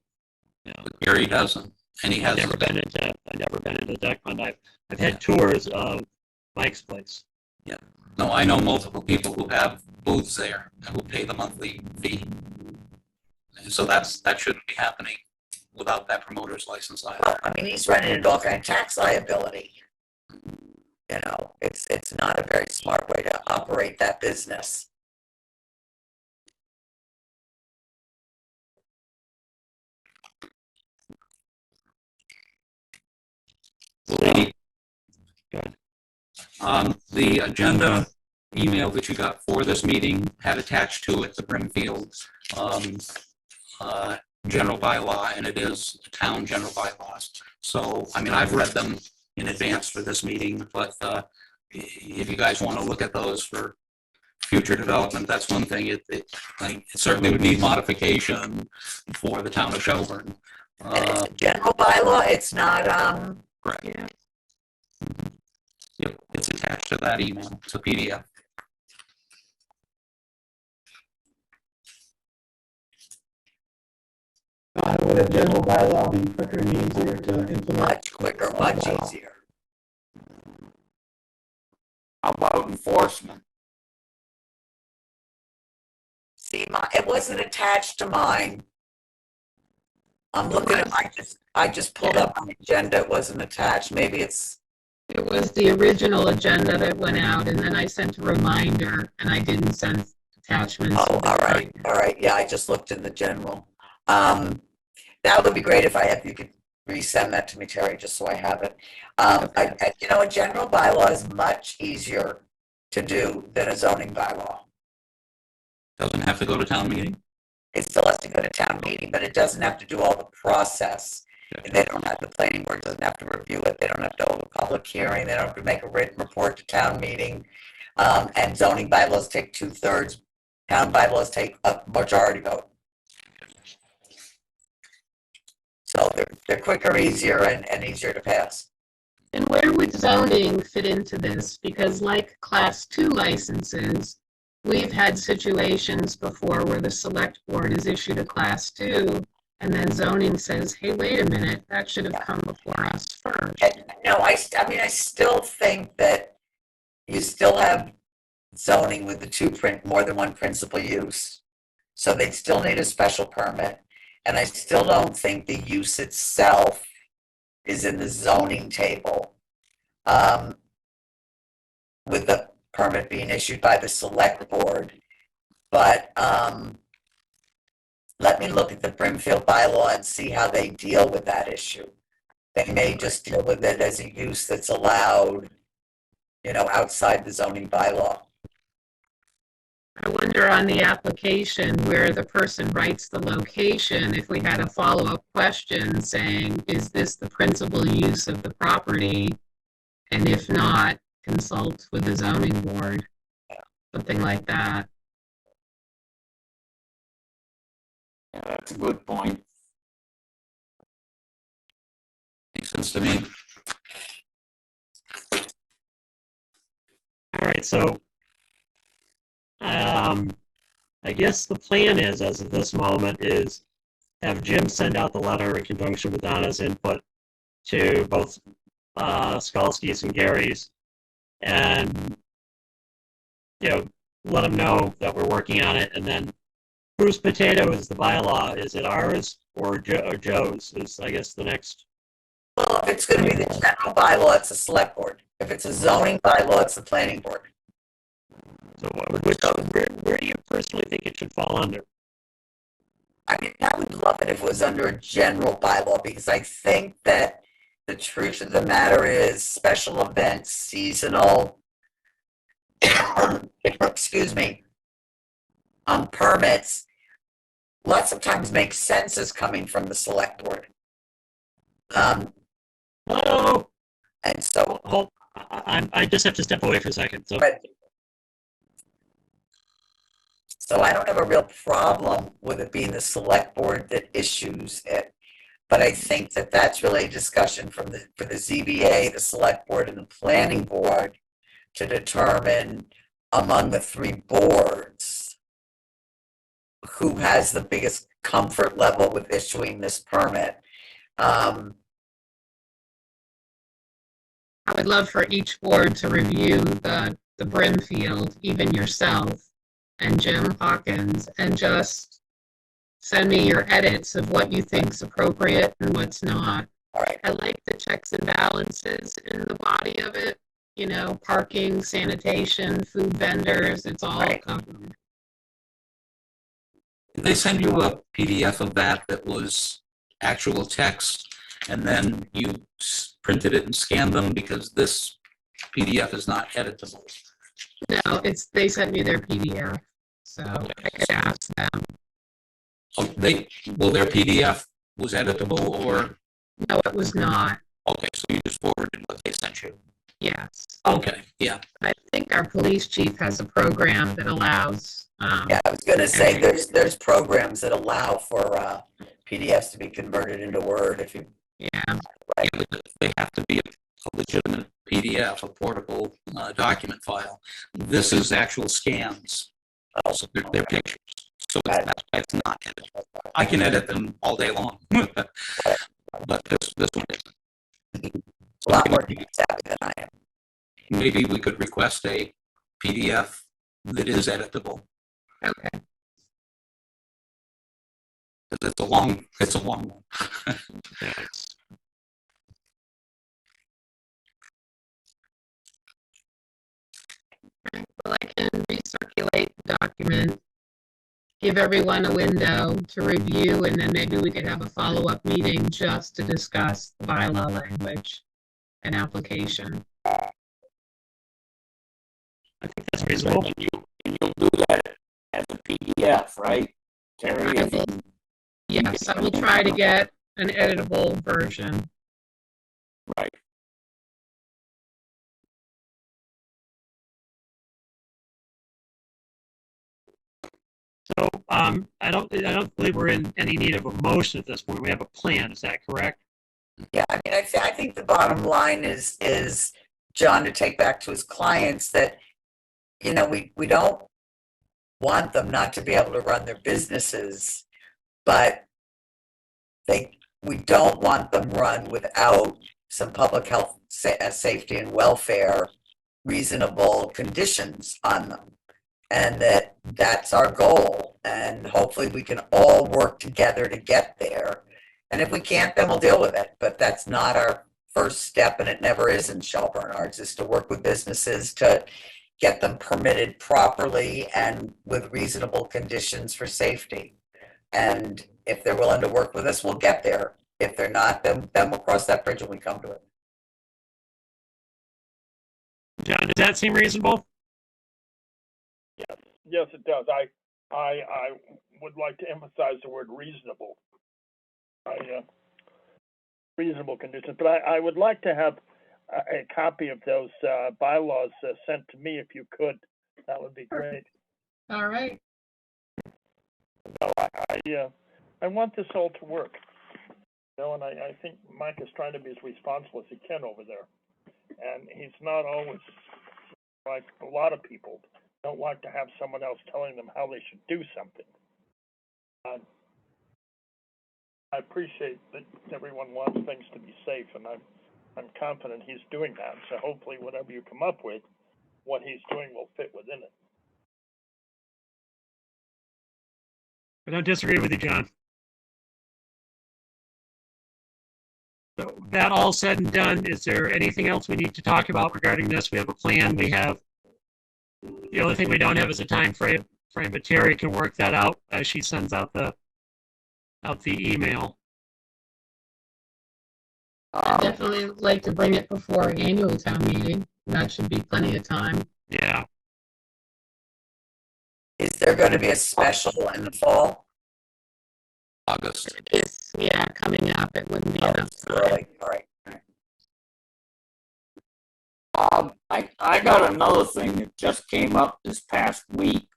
Yeah. But Gary doesn't, and he has. I've never been into duck pond. I've had tours of Mike's place. Yeah. No, I know multiple people who have booths there and who pay the monthly fee. And so that shouldn't be happening without that promoter's license either. Well, I mean, he's running into all kind of tax liability. You know, it's not a very smart way to operate that business. The agenda email that you got for this meeting had attached to it the Brimfield general bylaw, and it is town general bylaws. So, I mean, I've read them in advance for this meeting, but if you guys want to look at those for future development, that's one thing. It certainly would need modification for the town of Shelburne. And it's a general bylaw. It's not Correct. Yeah. Yep, it's attached to that email. It's a PDF. Would a general bylaw be quicker and easier to implement? much quicker, much easier. How about enforcement? See, it wasn't attached to mine. I'm looking at, I just pulled up my agenda, it wasn't attached, maybe it's, It was the original agenda that went out, and then I sent a reminder, and I didn't send attachments. oh, all right, yeah, I just looked in the general. That would be great if you could resend that to me, Terry, just so I have it. A general bylaw is much easier to do than a zoning bylaw. Doesn't have to go to town meeting. It still has to go to town meeting, but it doesn't have to do all the process. And they don't have, the planning board doesn't have to review it. They don't have to hold a public hearing. They don't have to make a written report to town meeting. And zoning bylaws take 2/3. Town bylaws take a majority vote. So they're quicker, easier, and easier to pass. And where would zoning fit into this? Because like class 2 licenses, we've had situations before where the select board has issued a class 2 and then zoning says, hey, wait a minute, that should have come before us first. No, I mean, I still think that you still have zoning with the more than one principal use. So they'd still need a special permit. And I still don't think the use itself is in the zoning table. With the permit being issued by the select board. But let me look at the Brimfield bylaw and see how they deal with that issue. They may just deal with it as a use that's allowed, outside the zoning bylaw. I wonder on the application where the person writes the location, if we had a follow-up question saying, is this the principal use of the property? And if not, consult with the zoning board, something like that. Yeah, that's a good point. Makes sense to me. All right, so I guess the plan is, as of this moment, is have Jim send out the letter in conjunction with Donna's input to both Skalski's and Gary's, and let them know that we're working on it. And then Bruce Potato is the bylaw. Is it ours or Joe's? Is, I guess, the next. Well, if it's going to be the general bylaw, it's a select board. If it's a zoning bylaw, it's the planning board. So where do you personally think it should fall under? I mean, I would love it if it was under a general bylaw, because I think that the truth of the matter is special events, seasonal, excuse me, permits, lots of times make sense as coming from the select board. Oh, And so, I just have to step away for a second. So I don't have a real problem with it being the select board that issues it. But I think that that's really a discussion for the ZBA, the select board, and the planning board to determine among the 3 boards who has the biggest comfort level with issuing this permit. I would love for each board to review the Brimfield, even yourself and Jim Hawkins, and just send me your edits of what you think's appropriate and what's not. All right. I like the checks and balances in the body of it. Parking, sanitation, food vendors, it's all covered. Did they send you a PDF of that was actual text, and then you printed it and scanned them, because this PDF is not editable? No, they sent me their PDF, so I could ask them. Oh, their PDF was editable, or? No, it was not. Okay, so you just forwarded what they sent you. Yes. Okay, yeah. I think our police chief has a program that allows. Yeah, I was going to say there's programs that allow for PDFs to be converted into Word if you. Yeah. Right. Yeah, they have to be a legitimate PDF, a portable document file. This is actual scans. Also, they're pictures. So it's not editable. I can edit them all day long, but this one isn't. A lot more savvy than I am. Maybe we could request a PDF that is editable. Okay. It's a long one. Yeah, it's- Well, I can recirculate the document, give everyone a window to review, and then maybe we could have a follow-up meeting just to discuss the bylaw language and application. I think that's reasonable. And you'll do that as a PDF, right, Terry? I will, yes, I will try to get an editable version. Right. So I don't believe we're in any need of a motion at this point. We have a plan. Is that correct? Yeah, I mean, I think the bottom line is John to take back to his clients that, you know, we don't want them not to be able to run their businesses, but we don't want them run without some public health, safety and welfare, reasonable conditions on them. And that's our goal. And hopefully we can all work together to get there. And if we can't, then we'll deal with it. But that's not our first step, and it never is in Shelburne. Ours is to work with businesses to get them permitted properly and with reasonable conditions for safety. And if they're willing to work with us, we'll get there. If they're not, then we'll cross that bridge when we come to it. John, does that seem reasonable? Yes, it does. I would like to emphasize the word reasonable. Reasonable conditions, but I would like to have a copy of those bylaws sent to me if you could. That would be great. All right. I want this all to work. You know, and I think Mike is trying to be as responsible as he can over there. And he's not always, like a lot of people, don't like to have someone else telling them how they should do something. I appreciate that everyone wants things to be safe, and I'm confident he's doing that. So hopefully whatever you come up with, what he's doing will fit within it. I don't disagree with you, John. So that all said and done, is there anything else we need to talk about regarding this? We have a plan. We have, the only thing we don't have is a time frame, but Terry can work that out as she sends out the email. I'd definitely like to bring it before annual town meeting. That should be plenty of time. Yeah. Is there going to be a special in the fall? August. It's, yeah, coming up. It wouldn't be enough time. Really? All right. I got another thing that just came up this past week.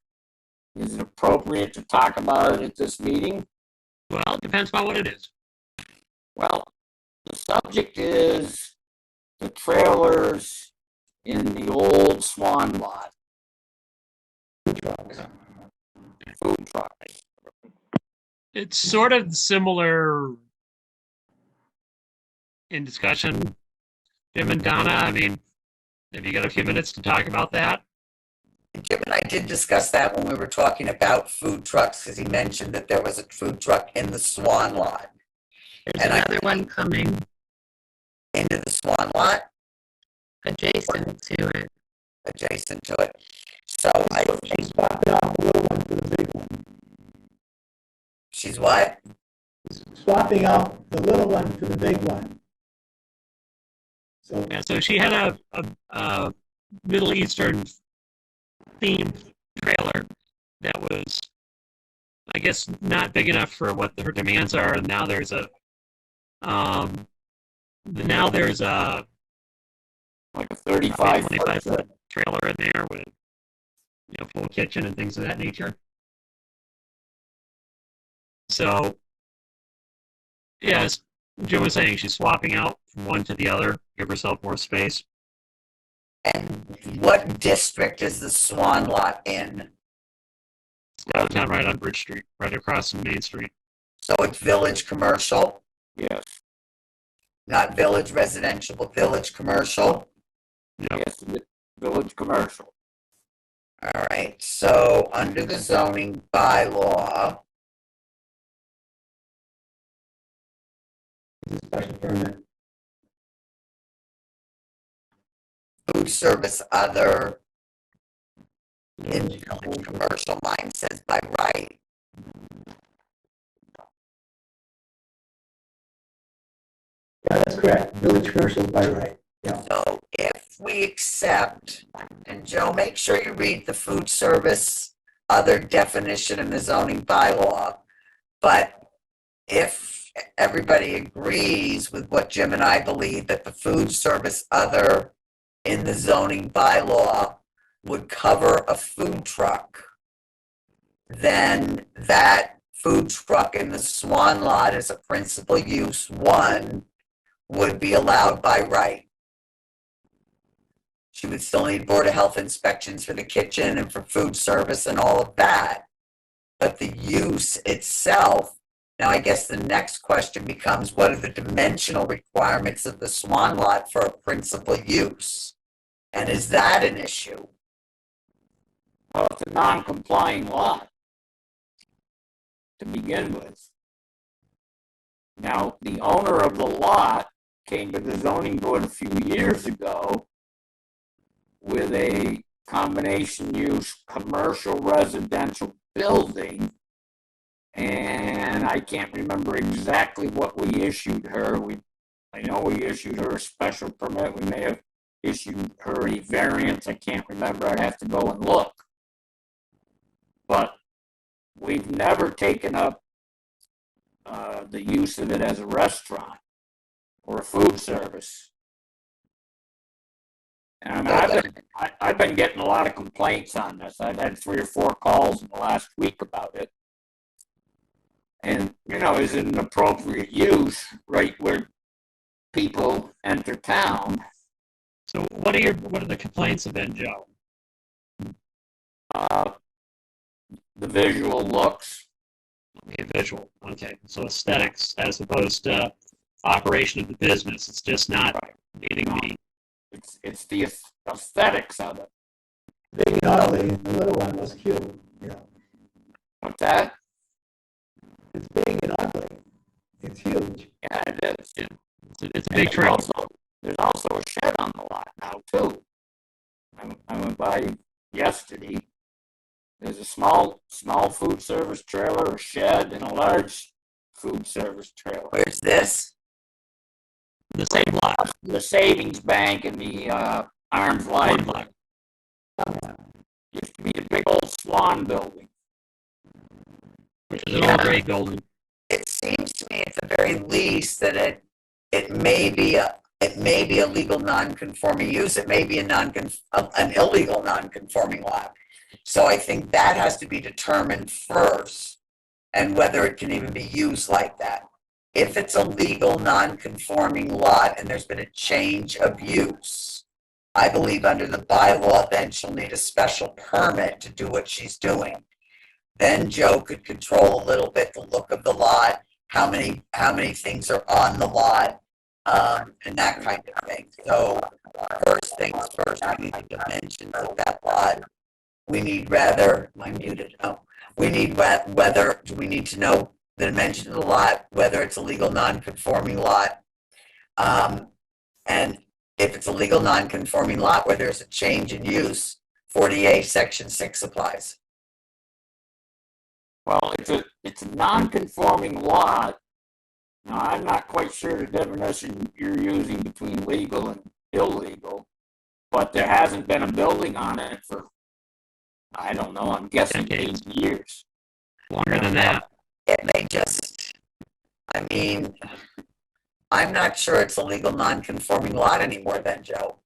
Is it appropriate to talk about it at this meeting? Well, it depends on what it is. Well, the subject is the trailers in the old Swan lot. Food trucks. It's sort of similar in discussion. Jim and Donna, I mean, have you got a few minutes to talk about that? Jim and I did discuss that when we were talking about food trucks, because he mentioned that there was a food truck in the Swan lot. There's And another one coming Into the Swan lot, adjacent to it. adjacent to it. So I think Swapping out the little one for the big one. she's what? Swapping out the little one for the big one. So Yeah, so she had a Middle Eastern themed trailer that was, I guess, not big enough for what her demands are, and now there's a Like a 35 25-foot trailer in there with, you know, full kitchen and things of that nature. So, yeah, as Jim was saying, she's swapping out from one to the other, give herself more space. And what district is the Swan lot in? It's downtown, right on Bridge Street, right across from Main Street. So it's village commercial, Yes. not village residential, but village commercial. Yep. Yes, village commercial. All right, so under the zoning bylaw, It's a special permit. Food service other, in village commercial, mine says by right. Yeah, that's correct. Village commercial by right. Yeah. So if we accept, and Joe, make sure you read the food service other definition in the zoning bylaw. But if everybody agrees with what Jim and I believe, that the food service other in the zoning bylaw would cover a food truck, then that food truck in the Swan Lot as a principal use one would be allowed by right. She would still need Board of Health inspections for the kitchen and for food service and all of that. But the use itself, now I guess the next question becomes, what are the dimensional requirements of the Swan Lot for a principal use? And is that an issue? Well, it's a non-complying lot to begin with. Now, the owner of the lot came to the zoning board a few years ago with a combination use commercial residential building. And I can't remember exactly what we issued her. I know we issued her a special permit. We may have issued her a variance. I can't remember. I'd have to go and look. But we've never taken up the use of it as a restaurant or a food service. And I've been getting a lot of complaints on this. I've had 3 or 4 calls in the last week about it. And, is it an appropriate use right where people enter town? So what are the complaints have been, Joe? The visual looks. Okay, visual. Okay, so aesthetics as opposed to operation of the business. It's just not meeting the. It's the aesthetics of it. Big and ugly, the little one was cute. Yeah. What's that? It's big and ugly. It's huge. Yeah, it is. Yeah. It's a big trail. There's also a shed on the lot now, too. I went by yesterday. There's a small food service trailer, a shed, and a large food service trailer. Where's this? The same lot. The savings bank and the Arms Life Lot. used to be a big old Swan building. Which is an all great building. It seems to me, at the very least, that it may be a legal non-conforming use. It may be an illegal non-conforming lot. So I think that has to be determined first, and whether it can even be used like that. If it's a legal non-conforming lot and there's been a change of use, I believe under the bylaw, then she'll need a special permit to do what she's doing. Then Joe could control a little bit the look of the lot, how many things are on the lot, and that kind of thing. So first things first, we need the dimensions of that lot. We need am I muted? Oh, we need whether, do we need to know the dimension of the lot, whether it's a legal non-conforming lot, and if it's a legal non-conforming lot where there's a change in use, 40A Section 6 applies. Well, it's a non-conforming lot. Now, I'm not quite sure the definition you're using between legal and illegal, but there hasn't been a building on it for, I don't know, I'm guessing 8 years. Longer than that. It may just, I'm not sure it's a legal non-conforming lot anymore then, Joe.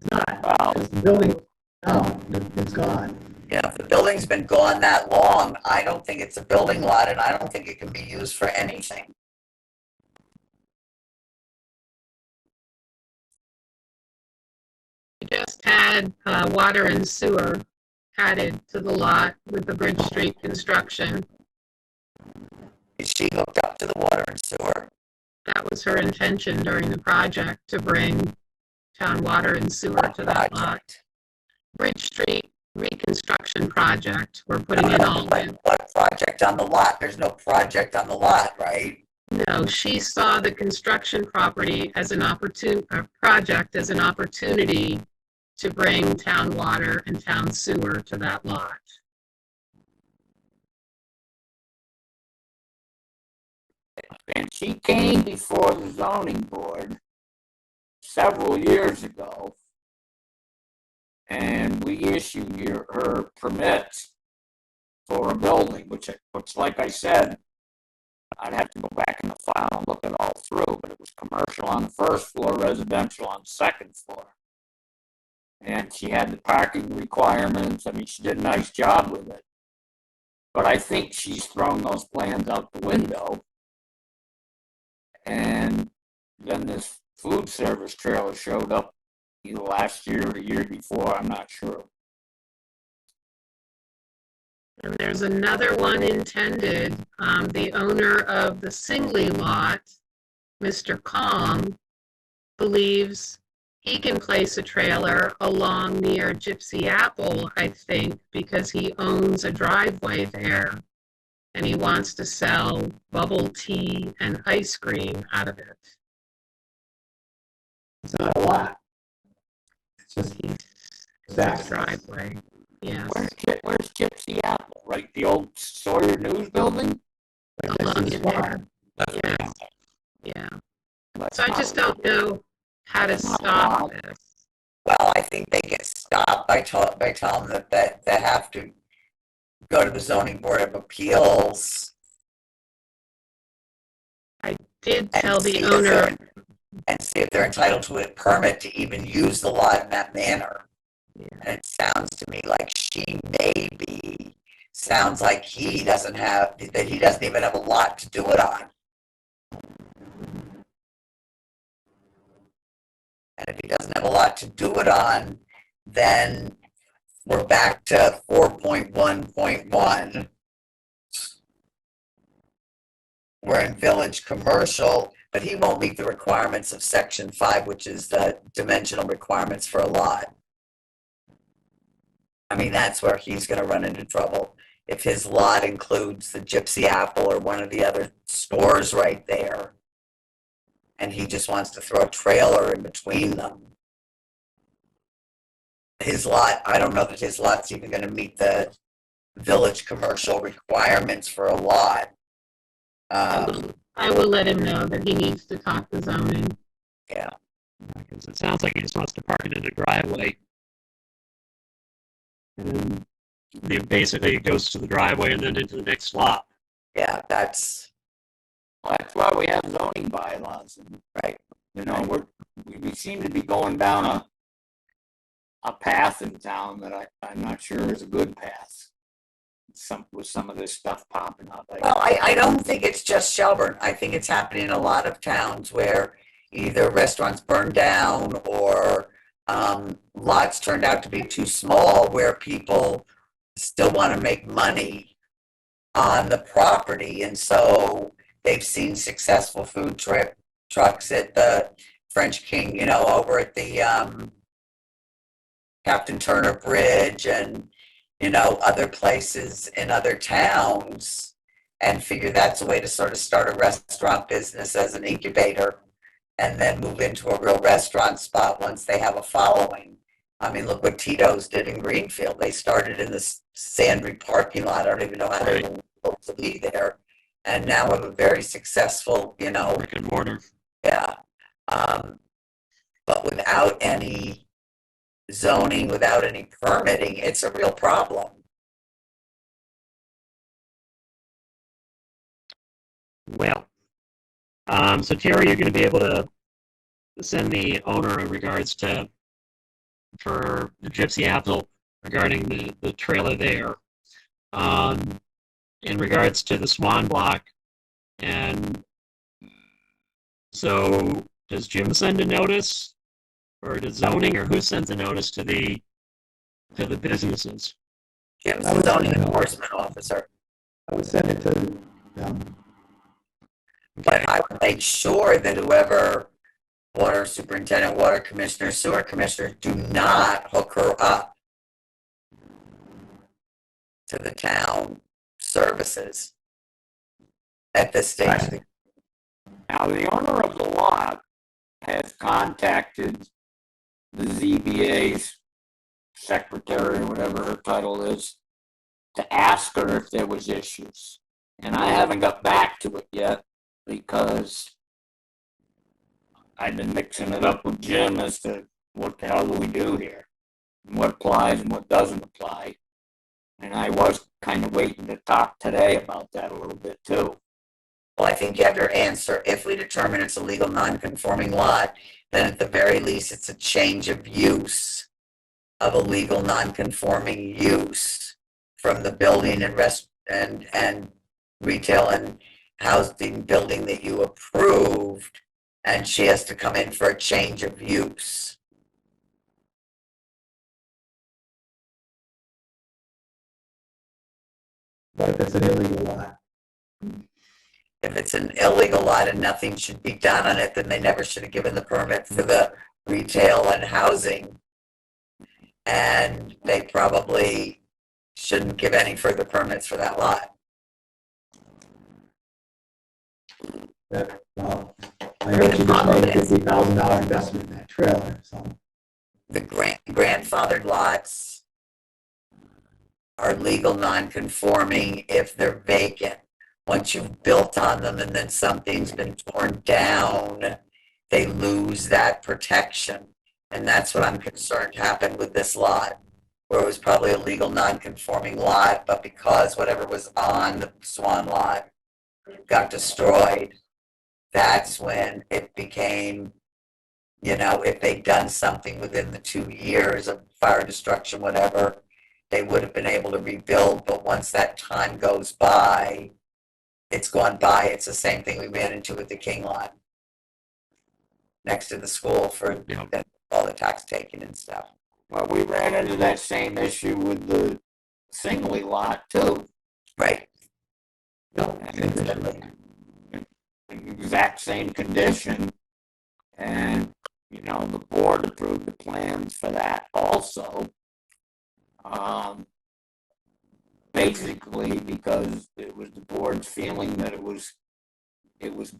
It's not. Well, The building, no, it's gone. You know, if the building's been gone that long, I don't think it's a building lot, and I don't think it can be used for anything. We just had water and sewer added to the lot with the Bridge Street construction. Is she hooked up to the water and sewer? That was her intention during the project, to bring town water and sewer to that lot. Bridge Street reconstruction project. We're putting in all the What project on the lot? There's no project on the lot, right? No, she saw the construction property as an project as an opportunity to bring town water and town sewer to that lot. And she came before the zoning board several years ago, and we issued her permits for a building, which, like I said, I'd have to go back in the file and look it all through, but it was commercial on the first floor, residential on the second floor. And she had the parking requirements. I mean, she did a nice job with it. But I think she's thrown those plans out the window. And then this food service trailer showed up either last year or the year before, I'm not sure. And there's another one intended. The owner of the Singley lot, Mr. Kong, believes he can place a trailer along near Gypsy Apple, I think, because he owns a driveway there and he wants to sell bubble tea and ice cream out of it. It's not a lot. It's just His driveway. Yes. Where's Gypsy Apple? Right, the old Sawyer News building? Along in there. Yes. Yeah. So I just don't know how to stop this. Well, I think they get stopped by telling them that they have to go to the zoning board of appeals. I did tell and the see owner. And see if they're entitled to a permit to even use the lot in that manner. Yeah. And it sounds to me like she may be. Sounds like he doesn't even have a lot to do it on. And if he doesn't have a lot to do it on, then we're back to 4.1.1. We're in village commercial, but he won't meet the requirements of section 5, which is the dimensional requirements for a lot. I mean, that's where he's going to run into trouble. If his lot includes the Gypsy Apple or one of the other stores right there, and he just wants to throw a trailer in between them. His lot, I don't know that his lot's even going to meet the village commercial requirements for a lot. I will let him know that he needs to talk to zoning. Yeah. Because it sounds like he just wants to park it in the driveway. And basically it goes to the driveway and then into the next lot. Yeah, that's why we have zoning bylaws. right. You know, we seem to be going down a path in town that I'm not sure is a good path. With some of this stuff popping up. Well, I don't think it's just Shelburne. I think it's happening in a lot of towns where either restaurants burn down or lots turned out to be too small where people still want to make money on the property. And so they've seen successful food trucks at the French King, you know, over at the Captain Turner Bridge and, you know, other places in other towns, and figure that's a way to sort of start a restaurant business as an incubator and then move into a real restaurant spot once they have a following. I mean, look what Tito's did in Greenfield. They started in this Sandry parking lot. I don't even know how they were able to be there. And now have a very successful, you know. Brick and mortar. Yeah. But without any zoning, without any permitting, it's a real problem. Well, so Terry, you're going to be able to send the owner in regards to for the Gypsy Apple regarding the trailer there. In regards to the Swan Block, and so does Jim send a notice, or does zoning, or who sends a notice to the businesses? Jim's the zoning enforcement officer. I would send it to them. But I would make sure that whoever, water superintendent, water commissioner, sewer commissioner, do not hook her up to the town services at this stage. Now, the owner of the lot has contacted the ZBA's secretary, or whatever her title is, to ask her if there was issues. And I haven't got back to it yet because I've been mixing it up with Jim as to what the hell do we do here, and what applies and what doesn't apply. And I was kind of waiting to talk today about that a little bit too. Well, I think you have your answer. If we determine it's a legal non-conforming lot, then at the very least, it's a change of use of a legal non-conforming use from the building and and retail and housing building that you approved, and she has to come in for a change of use. What if it's an illegal lot? If it's an illegal lot and nothing should be done on it, then they never should have given the permit for the retail and housing. And they probably shouldn't give any further permits for that lot. Well, I heard you just made a $50,000 investment in that trailer, so. The grandfathered lots are legal non-conforming if they're vacant. Once you've built on them and then something's been torn down, they lose that protection. And that's what I'm concerned happened with this lot, where it was probably a legal non-conforming lot, but because whatever was on the Swan lot got destroyed, that's when it became, if they'd done something within the 2 years of fire destruction, whatever, they would have been able to rebuild. But once that time goes by, it's gone by. It's the same thing we ran into with the King lot next to the school for all the tax taking and stuff. Well, we ran into that same issue with the Singley lot too. Right. Exact same condition. And, the board approved the plans for that also. Basically because it was the board's feeling that it was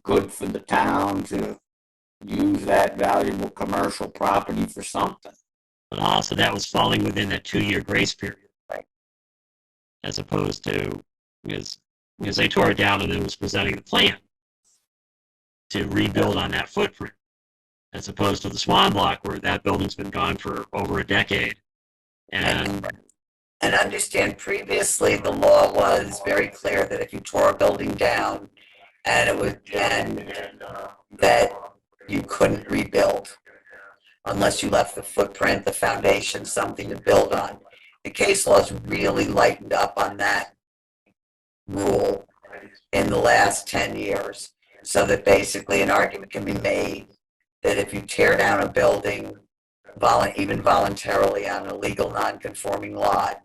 good for the town to use that valuable commercial property for something. But also that was falling within that 2-year grace period. Right. As opposed to, because they tore it down and then was presenting the plan to rebuild on that footprint. As opposed to the Swan Block where that building's been gone for over a decade. And understand previously the law was very clear that if you tore a building down and that you couldn't rebuild unless you left the footprint, the foundation, something to build on. The case law's really lightened up on that rule in the last 10 years, so that basically an argument can be made that if you tear down a building even voluntarily on a legal non-conforming lot,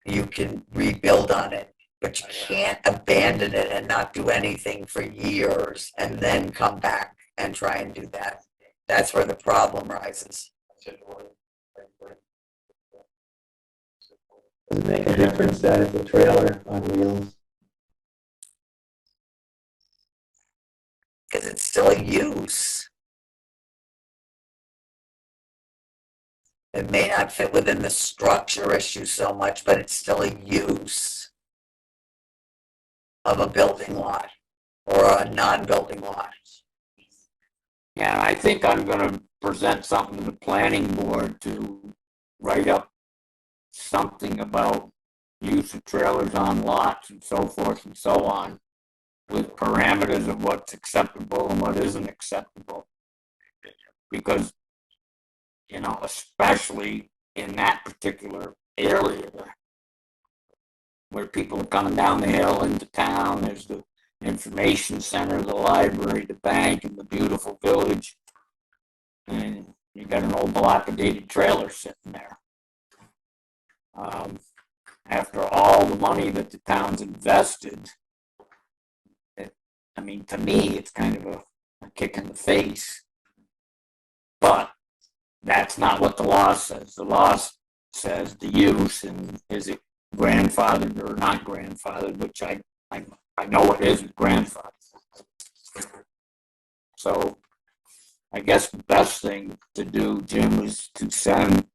you can rebuild on it, but you can't abandon it and not do anything for years and then come back and try and do that. That's where the problem rises. Does it make a difference that it's a trailer on wheels? Because it's still a use. It may not fit within the structure issue so much, but it's still a use of a building lot or a non-building lot. Yeah, I think I'm going to present something to the planning board to write up something about use of trailers on lots and so forth and so on, with parameters of what's acceptable and what isn't acceptable. Because, especially in that particular area where people are coming down the hill into town, there's the information center, the library, the bank, and the beautiful village. And you got an old dilapidated trailer sitting there. After all the money that the town's invested, to me, it's kind of a kick in the face. But that's not what the law says. The law says the use, and is it grandfathered or not grandfathered, which I know it isn't grandfathered. So I guess the best thing to do, Jim, is to send,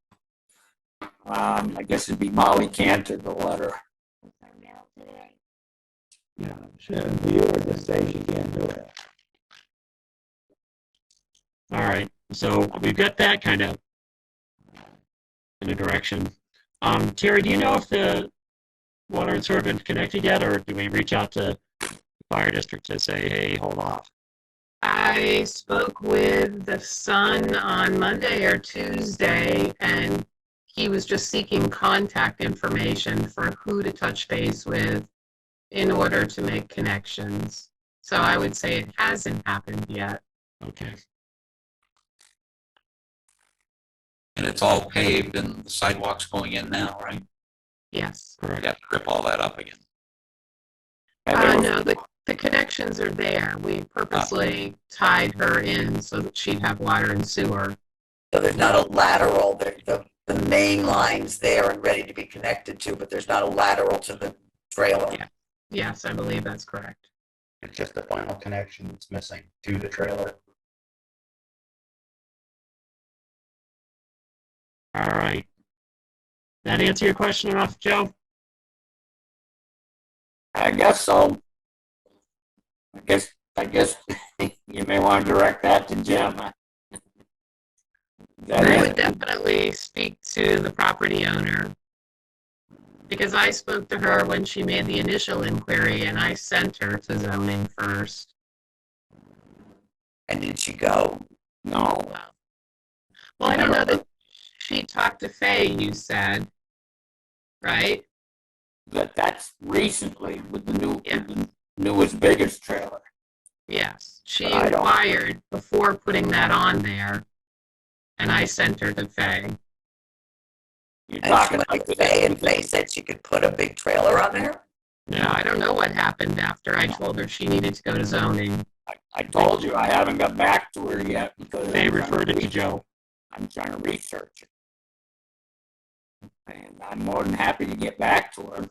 I guess it'd be Molly Cantor, the letter. Yeah, shouldn't be, or just say she can't do it. All right. So we've got that kind of in a direction. Terry, do you know if the water and sewer have been connected yet, or do we reach out to the fire district to say, hey, hold off? I spoke with the son on Monday or Tuesday, and he was just seeking contact information for who to touch base with in order to make connections. So I would say it hasn't happened yet. Okay. And it's all paved and the sidewalk's going in now, right? Yes. You Correct. have to rip all that up again. No, the connections are there. We purposely tied her in so that she'd have water and sewer. So there's not a lateral, the main line's there and ready to be connected to, but there's not a lateral to the trailer. Yeah. Yes, I believe that's correct. It's just the final connection that's missing to the trailer. All right. That answer your question enough, Joe? I guess so. I guess you may want to direct that to Jim. I would definitely speak to the property owner because I spoke to her when she made the initial inquiry and I sent her to zoning first. And did she go? No. Well, I don't know that she talked to Faye, you said, right? That's recently with the new, Yeah. the newest, biggest trailer. Yes. She But I don't- inquired before putting that on there, and I sent her to Faye. You're And she talking went like to Faye, and Faye said she could put a big trailer on there? No, I don't know what happened after I told her she needed to go to zoning. I told you I haven't got back to her yet because They referred it to Joe. I'm trying to research it. And I'm more than happy to get back to her.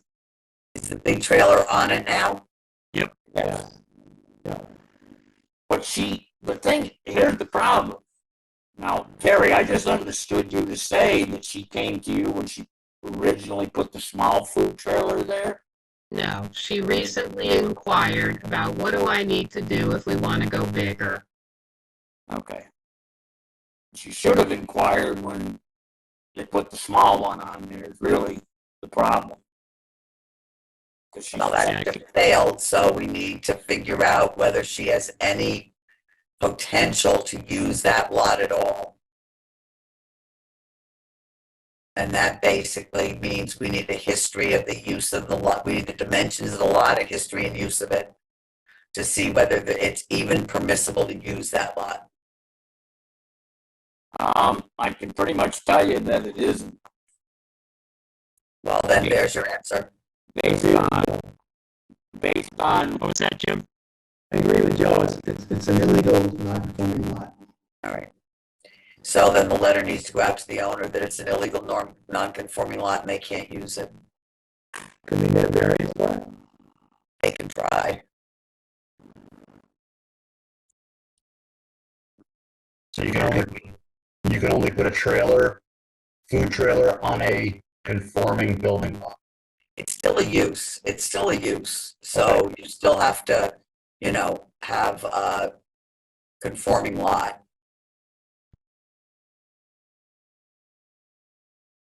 Is the big trailer on it now? Yes. Yeah. But here's the problem. Now, Terry, I just understood you to say that she came to you when she originally put the small food trailer there. No, she recently inquired about what do I need to do if we want to go bigger. Okay. She should have inquired when they put the small one on there, is really the problem. Well, that just failed, so we need to figure out whether she has any potential to use that lot at all. And that basically means we need a history of the use of the lot. We need the dimensions of the lot, a history and use of it, to see whether it's even permissible to use that lot. I can pretty much tell you that it isn't, Well, then there's your answer. based on What was that, Jim? I agree with Joe, it's an illegal, non-conforming lot. All right. So then the letter needs to go out to the owner that it's an illegal non-conforming lot and they can't use it. Can they get a variance for it? They can try. So you can only put a trailer, food trailer on a conforming building lot. It's still a use. It's still a use. So you still have to, have a conforming lot.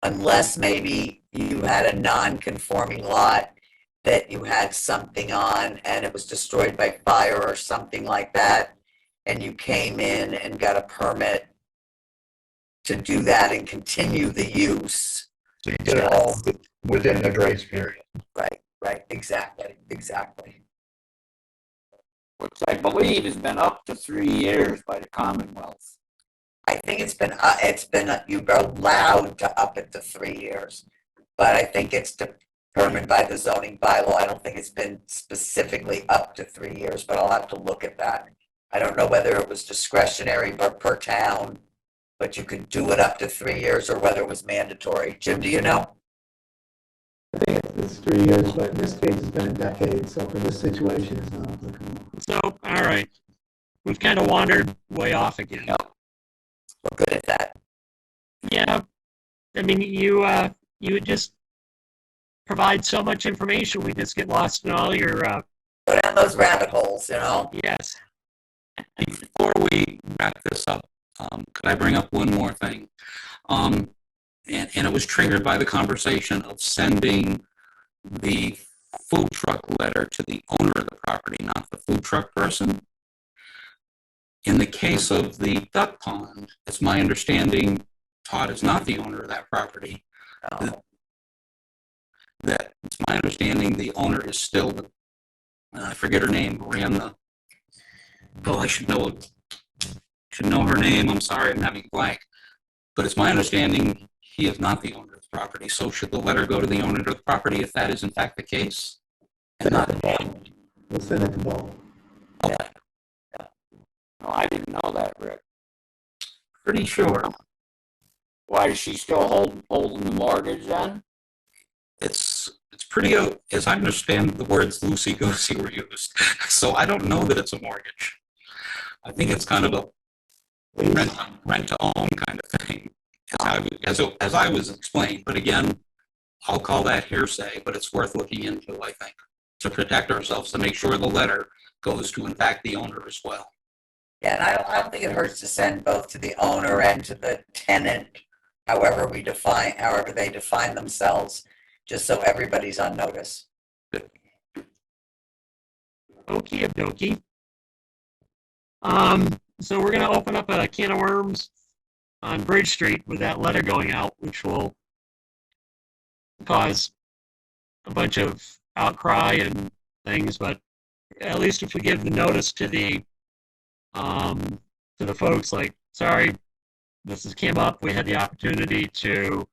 Unless maybe you had a non-conforming lot that you had something on and it was destroyed by fire or something like that, and you came in and got a permit to do that and continue the use. So you did it all within the grace period. Right, exactly. which I believe has been up to 3 years by the Commonwealth. I think you're allowed to up it to 3 years, but I think it's determined by the zoning bylaw. I don't think it's been specifically up to 3 years, but I'll have to look at that. I don't know whether it was discretionary per town, but you could do it up to 3 years or whether it was mandatory. Jim, do you know? I think it's 3 years, but in this case, it's been a decade, so for this situation, it's not applicable. So, all right. we've kind of wandered way off again. Yep. We're good at that. Yeah, I mean, you just provide so much information. We just get lost in all your. Go down those rabbit holes, you know? Yes. Before we wrap this up, could I bring up one more thing? And it was triggered by the conversation of sending the food truck letter to the owner of the property, not the food truck person. In the case of the duck pond, it's my understanding Todd is not the owner of that property. Oh. That it's my understanding the owner is still the, I forget her name, ran the, oh, I should know her name. I'm sorry, I'm having a blank. But it's my understanding he is not the owner of the property. So should the letter go to the owner of the property if that is in fact the case? And not We'll send it to both. okay. No, I didn't know that, Rick. Pretty sure. Why is she still holding the mortgage then? It's pretty, as I understand, the words loosey-goosey were used. So I don't know that it's a mortgage. I think it's kind of a rent to own kind of thing, as I was explained. But again, I'll call that hearsay, but it's worth looking into, I think, to protect ourselves, to make sure the letter goes to, in fact, the owner as well. Yeah, and I don't think it hurts to send both to the owner and to the tenant, however they define themselves, just so everybody's on notice. Okie dokie. So we're gonna open up a can of worms on Bridge Street with that letter going out, which will cause a bunch of outcry and things, but at least if we give the notice to the folks, like, sorry, this has came up, we had the opportunity to,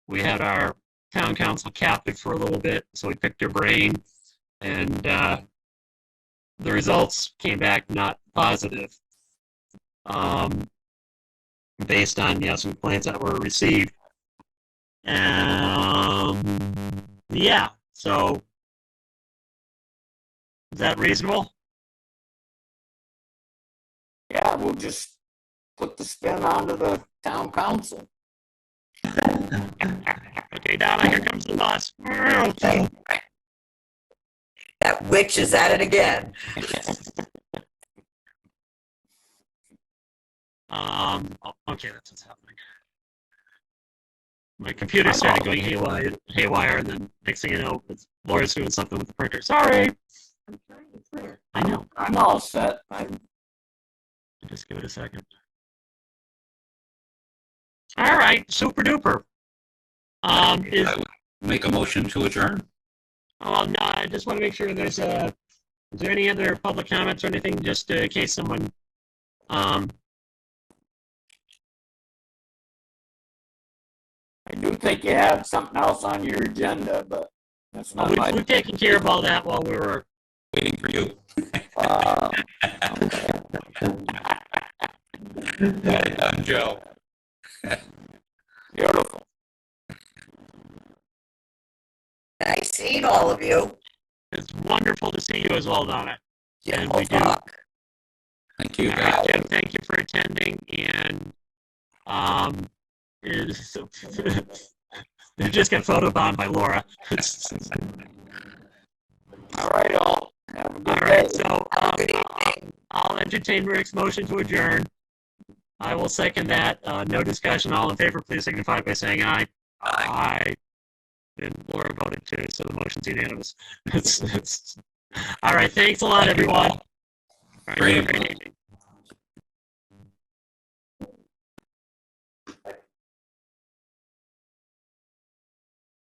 we had our town council captive for a little bit, so we picked their brain, and the results came back not positive, based on, some complaints that were received. Yeah, so is that reasonable? Yeah, we'll just put the spin onto the town council. Okay, Donna, here comes the boss. That witch is at it again. Okay, that's what's happening. My computer started going haywire, and then next thing you know, Laura's doing something with the printer. Sorry. I know. I'm all set. Just give it a second. All right, super duper. I would make a motion to adjourn. Oh no, I just want to make sure is there any other public comments or anything, just in case someone, I do think you have something else on your agenda, but that's not my... we've taken care of all that while we were Waiting for you. Well done, Joe. Beautiful. Nice seeing all of you. It's wonderful to see you as well, Donna. Jim And will we do. talk. Thank you, All guys. right, Jim, thank you for attending, and it just got photobombed by Laura. All right, all. Have a good All right, day. so Have a good evening. I'll entertain Rick's motion to adjourn. I will second that. No discussion. All in favor, please signify by saying aye. Aye. And Laura voted too, so the motion's unanimous. All right, thanks a lot, everyone. All right, have a great evening.